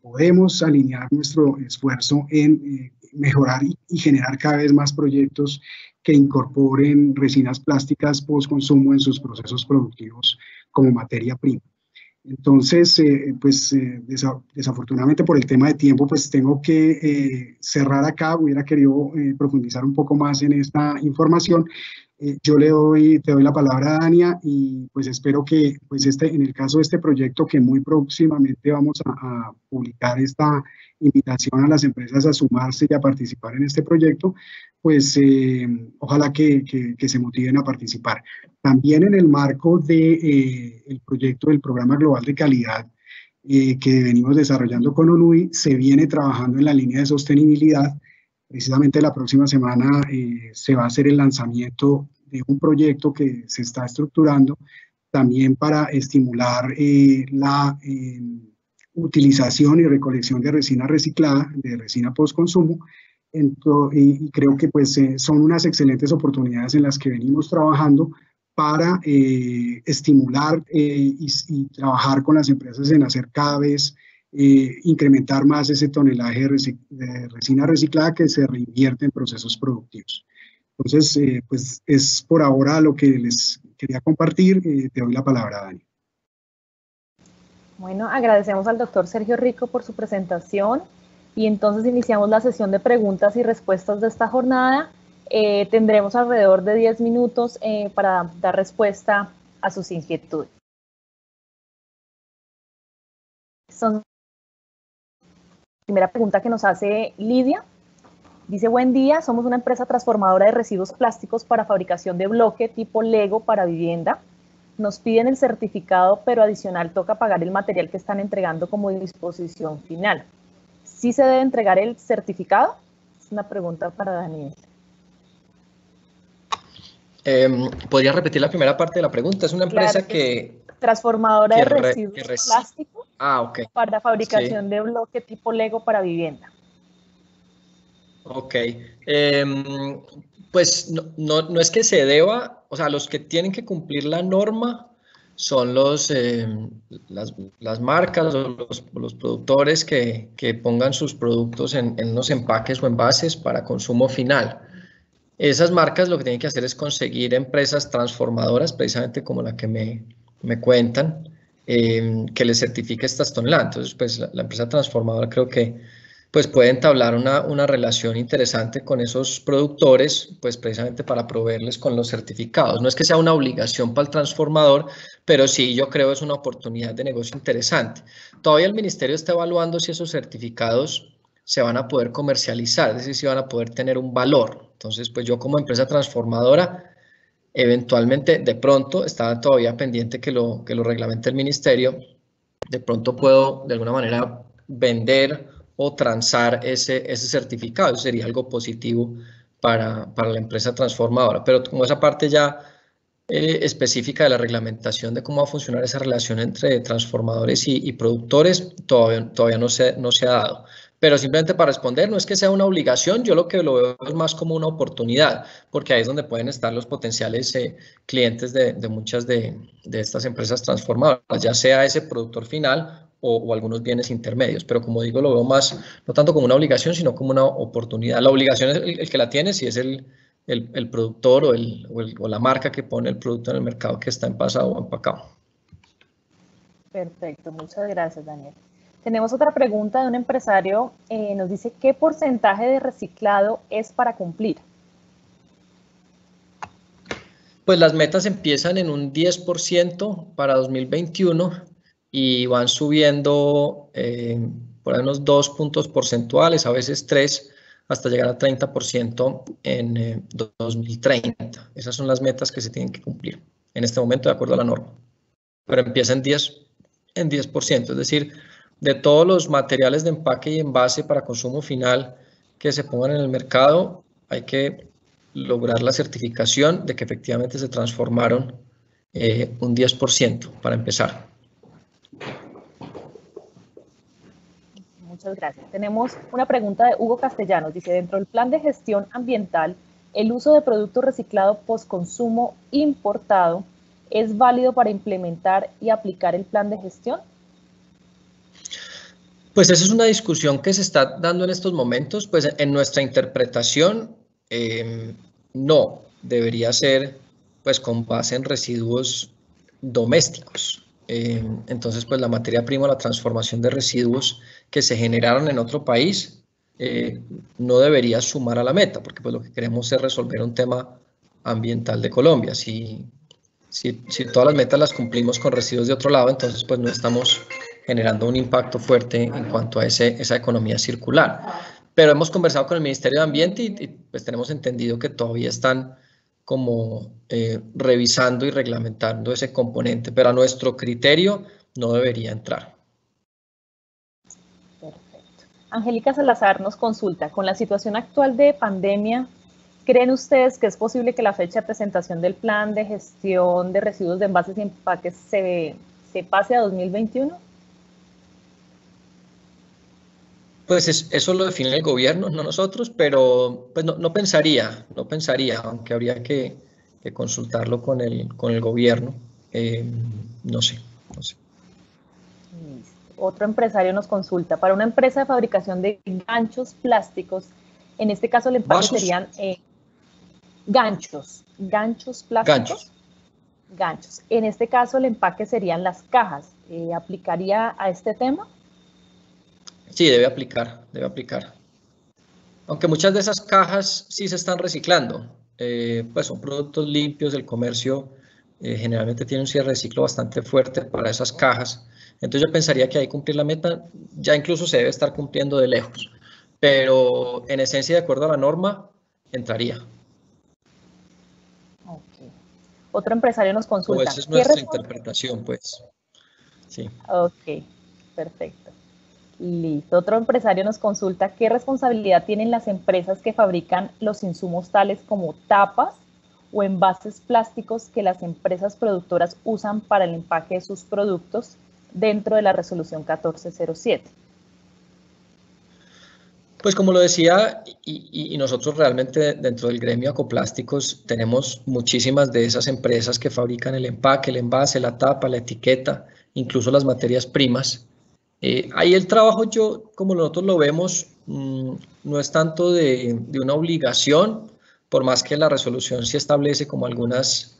podemos alinear nuestro esfuerzo en mejorar y generar cada vez más proyectos que incorporen resinas plásticas post-consumo en sus procesos productivos como materia prima. Entonces, desafortunadamente por el tema de tiempo, pues tengo que cerrar acá. Hubiera querido profundizar un poco más en esta información. Yo te doy la palabra a Dania, y pues espero que pues en el caso de este proyecto, que muy próximamente vamos a publicar esta invitación a las empresas a sumarse y a participar en este proyecto, pues ojalá que se motiven a participar. También en el marco del proyecto del Programa Global de Calidad que venimos desarrollando con ONUI, se viene trabajando en la línea de sostenibilidad. Precisamente la próxima semana se va a hacer el lanzamiento de un proyecto que se está estructurando también para estimular la utilización y recolección de resina reciclada, de resina post-consumo, y creo que pues, son unas excelentes oportunidades en las que venimos trabajando para estimular y trabajar con las empresas en hacer cada vez incrementar más ese tonelaje de resina reciclada que se reinvierte en procesos productivos. Entonces, pues es por ahora lo que les quería compartir. Te doy la palabra, Dani. Bueno, agradecemos al doctor Sergio Rico por su presentación, y entonces iniciamos la sesión de preguntas y respuestas de esta jornada. Tendremos alrededor de 10 minutos para dar respuesta a sus inquietudes. Entonces, primera pregunta que nos hace Lidia. Dice: buen día, somos una empresa transformadora de residuos plásticos para fabricación de bloque tipo Lego para vivienda. Nos piden el certificado, pero adicional toca pagar el material que están entregando como disposición final. ¿Sí se debe entregar el certificado? Es una pregunta para Daniel. ¿Podría repetir la primera parte de la pregunta? Es una empresa que transformadora de residuos plásticos para fabricación sí. de bloque tipo Lego para vivienda. Ok. Pues no es que se deba, o sea, los que tienen que cumplir la norma son las marcas o los productores que pongan sus productos en unos empaques o envases para consumo final. Esas marcas lo que tienen que hacer es conseguir empresas transformadoras, precisamente como la que me cuentan, que les certifique estas toneladas. Entonces, pues la empresa transformadora creo que pues puede entablar una relación interesante con esos productores, pues precisamente para proveerles con los certificados. No es que sea una obligación para el transformador, pero sí yo creo es una oportunidad de negocio interesante. Todavía el ministerio está evaluando si esos certificados se van a poder comercializar, es decir, si van a poder tener un valor. Entonces, pues yo como empresa transformadora, eventualmente, de pronto, estaba todavía pendiente que lo reglamente el ministerio, de pronto puedo de alguna manera vender o transar ese certificado. Eso sería algo positivo para la empresa transformadora. Pero como esa parte ya específica de la reglamentación de cómo va a funcionar esa relación entre transformadores y productores, todavía no se ha dado. Pero simplemente para responder, no es que sea una obligación, yo lo que lo veo es más como una oportunidad, porque ahí es donde pueden estar los potenciales clientes de muchas de estas empresas transformadoras, ya sea ese productor final o algunos bienes intermedios. Pero como digo, lo veo más, no tanto como una obligación, sino como una oportunidad. La obligación es el que la tiene, si es el productor o la marca que pone el producto en el mercado que está envasado o empacado. Perfecto, muchas gracias, Daniel. Tenemos otra pregunta de un empresario, nos dice: ¿qué porcentaje de reciclado es para cumplir? Pues las metas empiezan en un 10% para 2021 y van subiendo por ahí unos 2 puntos porcentuales, a veces 3, hasta llegar a 30% en 2030. Esas son las metas que se tienen que cumplir en este momento de acuerdo a la norma. Pero empieza en 10%, es decir, de todos los materiales de empaque y envase para consumo final que se pongan en el mercado, hay que lograr la certificación de que efectivamente se transformaron un 10% para empezar. Muchas gracias. Tenemos una pregunta de Hugo Castellanos. Dice: dentro del plan de gestión ambiental, el uso de productos reciclados postconsumo importado ¿es válido para implementar y aplicar el plan de gestión? Pues esa es una discusión que se está dando en estos momentos. Pues en nuestra interpretación no, debería ser pues con base en residuos domésticos. Entonces pues la materia prima, la transformación de residuos que se generaron en otro país no debería sumar a la meta, porque pues lo que queremos es resolver un tema ambiental de Colombia. Si todas las metas las cumplimos con residuos de otro lado, entonces pues no estamos generando un impacto fuerte en cuanto a esa economía circular. Pero hemos conversado con el Ministerio de Ambiente y pues tenemos entendido que todavía están como revisando y reglamentando ese componente, pero a nuestro criterio no debería entrar. Perfecto. Angélica Salazar nos consulta, con la situación actual de pandemia, ¿creen ustedes que es posible que la fecha de presentación del plan de gestión de residuos de envases y empaques se pase a 2021? Pues eso lo define el gobierno, no nosotros, pero pues no pensaría, aunque habría que consultarlo con el gobierno. No sé. Otro empresario nos consulta, para una empresa de fabricación de ganchos plásticos, en este caso el empaque serían ganchos plásticos. Ganchos. En este caso el empaque serían las cajas. ¿Aplicaría a este tema? Sí, debe aplicar. Aunque muchas de esas cajas sí se están reciclando, pues son productos limpios, el comercio generalmente tiene un cierre de ciclo bastante fuerte para esas cajas. Entonces yo pensaría que ahí cumplir la meta ya incluso se debe estar cumpliendo de lejos, pero en esencia, de acuerdo a la norma, entraría. Okay. Otro empresario nos consulta. O esa es nuestra interpretación, pues. Sí. Ok, perfecto. Listo. Otro empresario nos consulta qué responsabilidad tienen las empresas que fabrican los insumos tales como tapas o envases plásticos que las empresas productoras usan para el empaque de sus productos dentro de la resolución 1407. Pues como lo decía, y nosotros realmente dentro del gremio Acoplásticos tenemos muchísimas de esas empresas que fabrican el empaque, el envase, la tapa, la etiqueta, incluso las materias primas. Ahí el trabajo, como nosotros lo vemos, no es tanto de una obligación, por más que la resolución sí establece como algunas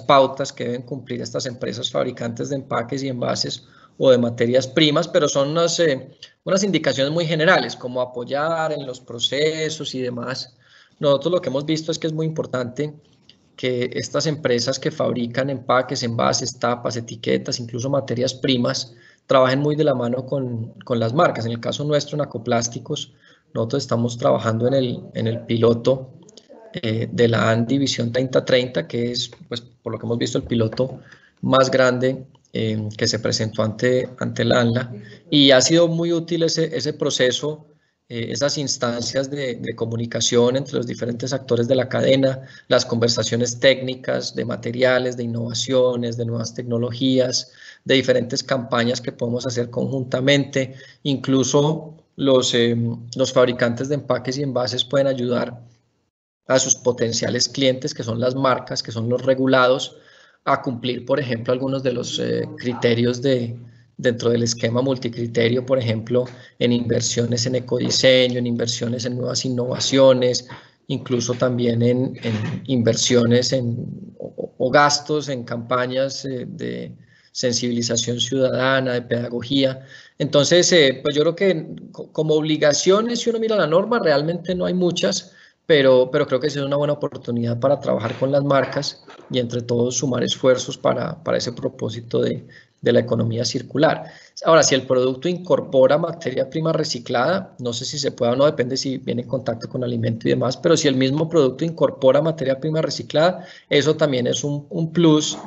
pautas que deben cumplir estas empresas fabricantes de empaques y envases o de materias primas, pero son unas indicaciones muy generales, como apoyar en los procesos y demás. Nosotros lo que hemos visto es que es muy importante que estas empresas que fabrican empaques, envases, tapas, etiquetas, incluso materias primas, trabajen muy de la mano con las marcas. En el caso nuestro, en Acoplásticos, nosotros estamos trabajando en el piloto de la ANDI Visión 3030, que es, pues, por lo que hemos visto, el piloto más grande que se presentó ante la ANLA, y ha sido muy útil ese proceso, esas instancias de comunicación entre los diferentes actores de la cadena, las conversaciones técnicas de materiales, de innovaciones, de nuevas tecnologías, de diferentes campañas que podemos hacer conjuntamente. Incluso los fabricantes de empaques y envases pueden ayudar a sus potenciales clientes, que son las marcas, que son los regulados, a cumplir, por ejemplo, algunos de los criterios dentro del esquema multicriterio, por ejemplo, en inversiones en ecodiseño, en inversiones en nuevas innovaciones, incluso también en inversiones o gastos en campañas de sensibilización ciudadana, de pedagogía. Entonces, pues yo creo que como obligaciones, si uno mira la norma, realmente no hay muchas, pero creo que es una buena oportunidad para trabajar con las marcas y entre todos sumar esfuerzos para ese propósito de la economía circular. Ahora, si el producto incorpora materia prima reciclada, no sé si se puede o no, depende si viene en contacto con alimento y demás, pero si el mismo producto incorpora materia prima reciclada, eso también es un plus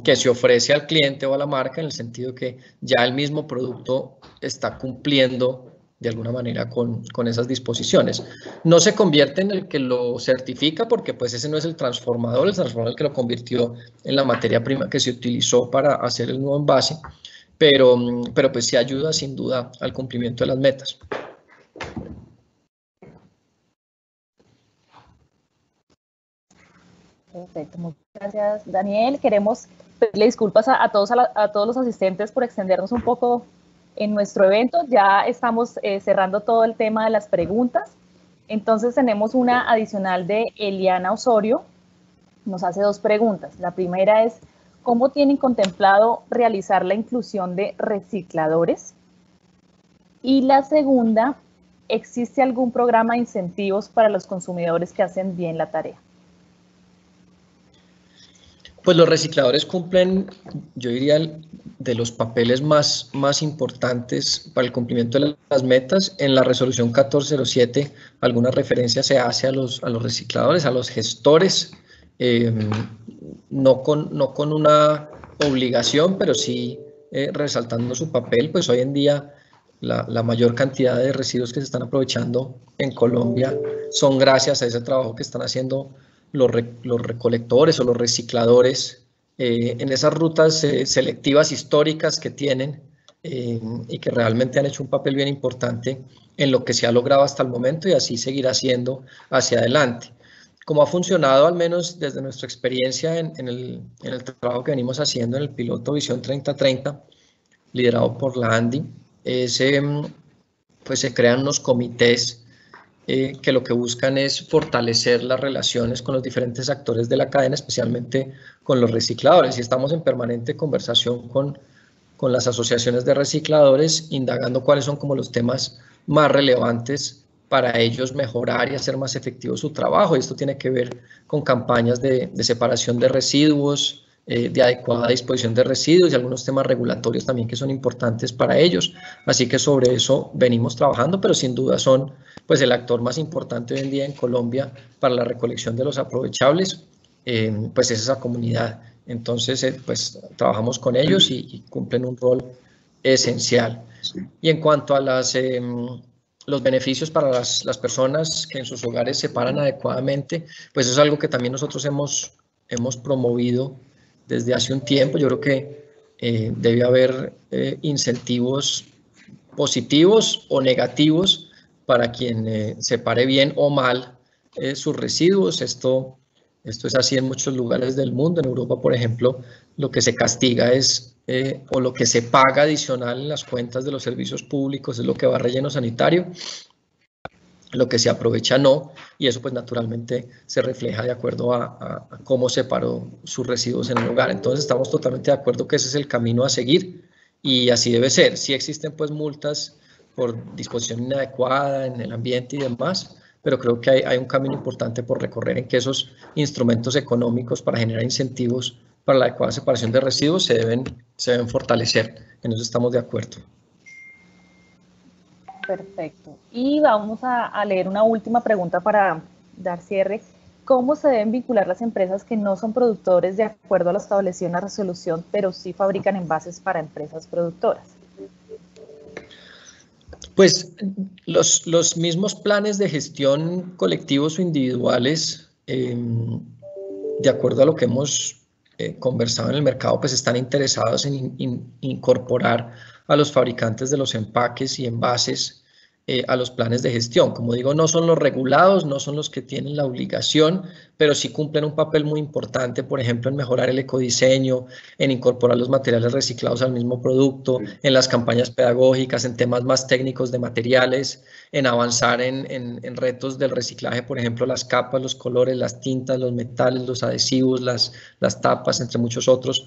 que se ofrece al cliente o a la marca, en el sentido que ya el mismo producto está cumpliendo de alguna manera con esas disposiciones. No se convierte en el que lo certifica, porque pues ese no es el transformador es el que lo convirtió en la materia prima que se utilizó para hacer el nuevo envase, pero pues sí ayuda sin duda al cumplimiento de las metas. Perfecto, muchas gracias, Daniel. Queremos pedirle disculpas a todos los asistentes por extendernos un poco en nuestro evento. Ya estamos cerrando todo el tema de las preguntas. Entonces tenemos una adicional de Eliana Osorio. Nos hace 2 preguntas. La primera es, ¿cómo tienen contemplado realizar la inclusión de recicladores? Y la segunda, ¿existe algún programa de incentivos para los consumidores que hacen bien la tarea? Pues los recicladores cumplen, yo diría, de los papeles más importantes para el cumplimiento de las metas. En la resolución 1407, alguna referencia se hace a los recicladores, a los gestores, no con una obligación, pero sí resaltando su papel. Pues hoy en día la mayor cantidad de residuos que se están aprovechando en Colombia son gracias a ese trabajo que están haciendo los recolectores o los recicladores en esas rutas selectivas históricas que tienen y que realmente han hecho un papel bien importante en lo que se ha logrado hasta el momento y así seguirá siendo hacia adelante. Como ha funcionado, al menos desde nuestra experiencia en el trabajo que venimos haciendo en el piloto Visión 3030, liderado por la ANDI, pues se crean unos comités que lo que buscan es fortalecer las relaciones con los diferentes actores de la cadena, especialmente con los recicladores. Y estamos en permanente conversación con las asociaciones de recicladores, indagando cuáles son como los temas más relevantes para ellos mejorar y hacer más efectivo su trabajo. Y esto tiene que ver con campañas de separación de residuos, de adecuada disposición de residuos y algunos temas regulatorios también que son importantes para ellos. Así que sobre eso venimos trabajando, pero sin duda son pues el actor más importante hoy en día en Colombia para la recolección de los aprovechables, pues es esa comunidad. Entonces, pues trabajamos con ellos y cumplen un rol esencial. Y en cuanto a los beneficios para las personas que en sus hogares separan adecuadamente, pues eso es algo que también nosotros hemos promovido desde hace un tiempo. Yo creo que debe haber incentivos positivos o negativos para quien separe bien o mal sus residuos. Esto es así en muchos lugares del mundo. En Europa, por ejemplo, lo que se castiga es, o lo que se paga adicional en las cuentas de los servicios públicos es lo que va a relleno sanitario. Lo que se aprovecha no, y eso pues naturalmente se refleja de acuerdo a cómo separó sus residuos en el hogar. Entonces estamos totalmente de acuerdo que ese es el camino a seguir y así debe ser. Sí existen pues multas por disposición inadecuada en el ambiente y demás, pero creo que hay un camino importante por recorrer en que esos instrumentos económicos para generar incentivos para la adecuada separación de residuos se deben fortalecer. En eso estamos de acuerdo. Perfecto. Y vamos a leer una última pregunta para dar cierre. ¿Cómo se deben vincular las empresas que no son productores de acuerdo a lo establecido en la resolución, pero sí fabrican envases para empresas productoras? Pues los mismos planes de gestión colectivos o individuales, de acuerdo a lo que hemos conversado en el mercado, pues están interesados en incorporar a los fabricantes de los empaques y envases a los planes de gestión. Como digo, no son los regulados, no son los que tienen la obligación, pero sí cumplen un papel muy importante, por ejemplo, en mejorar el ecodiseño, en incorporar los materiales reciclados al mismo producto, en las campañas pedagógicas, en temas más técnicos de materiales, en avanzar en retos del reciclaje, por ejemplo, las capas, los colores, las tintas, los metales, los adhesivos, las tapas, entre muchos otros.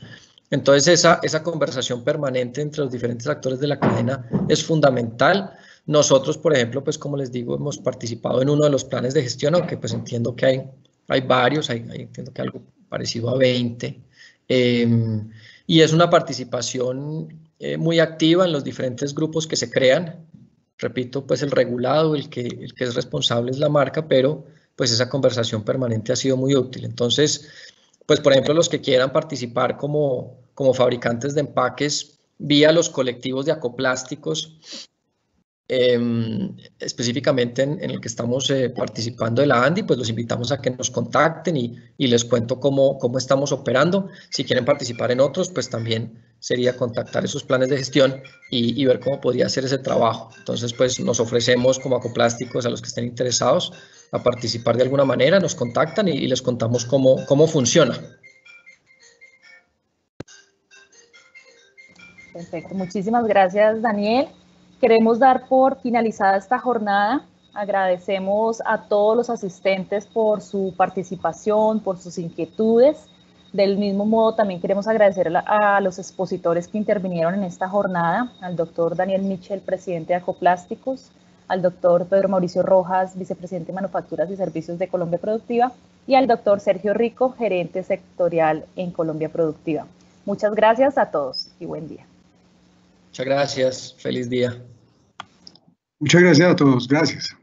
Entonces, esa conversación permanente entre los diferentes actores de la cadena es fundamental. Nosotros, por ejemplo, pues como les digo, hemos participado en uno de los planes de gestión, aunque pues entiendo que hay varios, entiendo que algo parecido a 20, y es una participación muy activa en los diferentes grupos que se crean. Repito, pues el regulado, el que es responsable es la marca, pero pues esa conversación permanente ha sido muy útil. Entonces, pues por ejemplo, los que quieran participar como fabricantes de empaques vía los colectivos de acoplásticos, específicamente en el que estamos participando de la ANDI, pues los invitamos a que nos contacten y les cuento cómo estamos operando. Si quieren participar en otros, pues también sería contactar esos planes de gestión y ver cómo podría hacer ese trabajo. Entonces, pues nos ofrecemos como acoplásticos a los que estén interesados a participar de alguna manera, nos contactan y les contamos cómo funciona. Perfecto, muchísimas gracias, Daniel. Queremos dar por finalizada esta jornada. Agradecemos a todos los asistentes por su participación, por sus inquietudes. Del mismo modo, también queremos agradecer a los expositores que intervinieron en esta jornada, al doctor Daniel Mitchell, presidente de Acoplásticos, al doctor Pedro Mauricio Rojas, vicepresidente de Manufacturas y Servicios de Colombia Productiva, y al doctor Sergio Rico, gerente sectorial en Colombia Productiva. Muchas gracias a todos y buen día. Muchas gracias. Feliz día. Muchas gracias a todos. Gracias.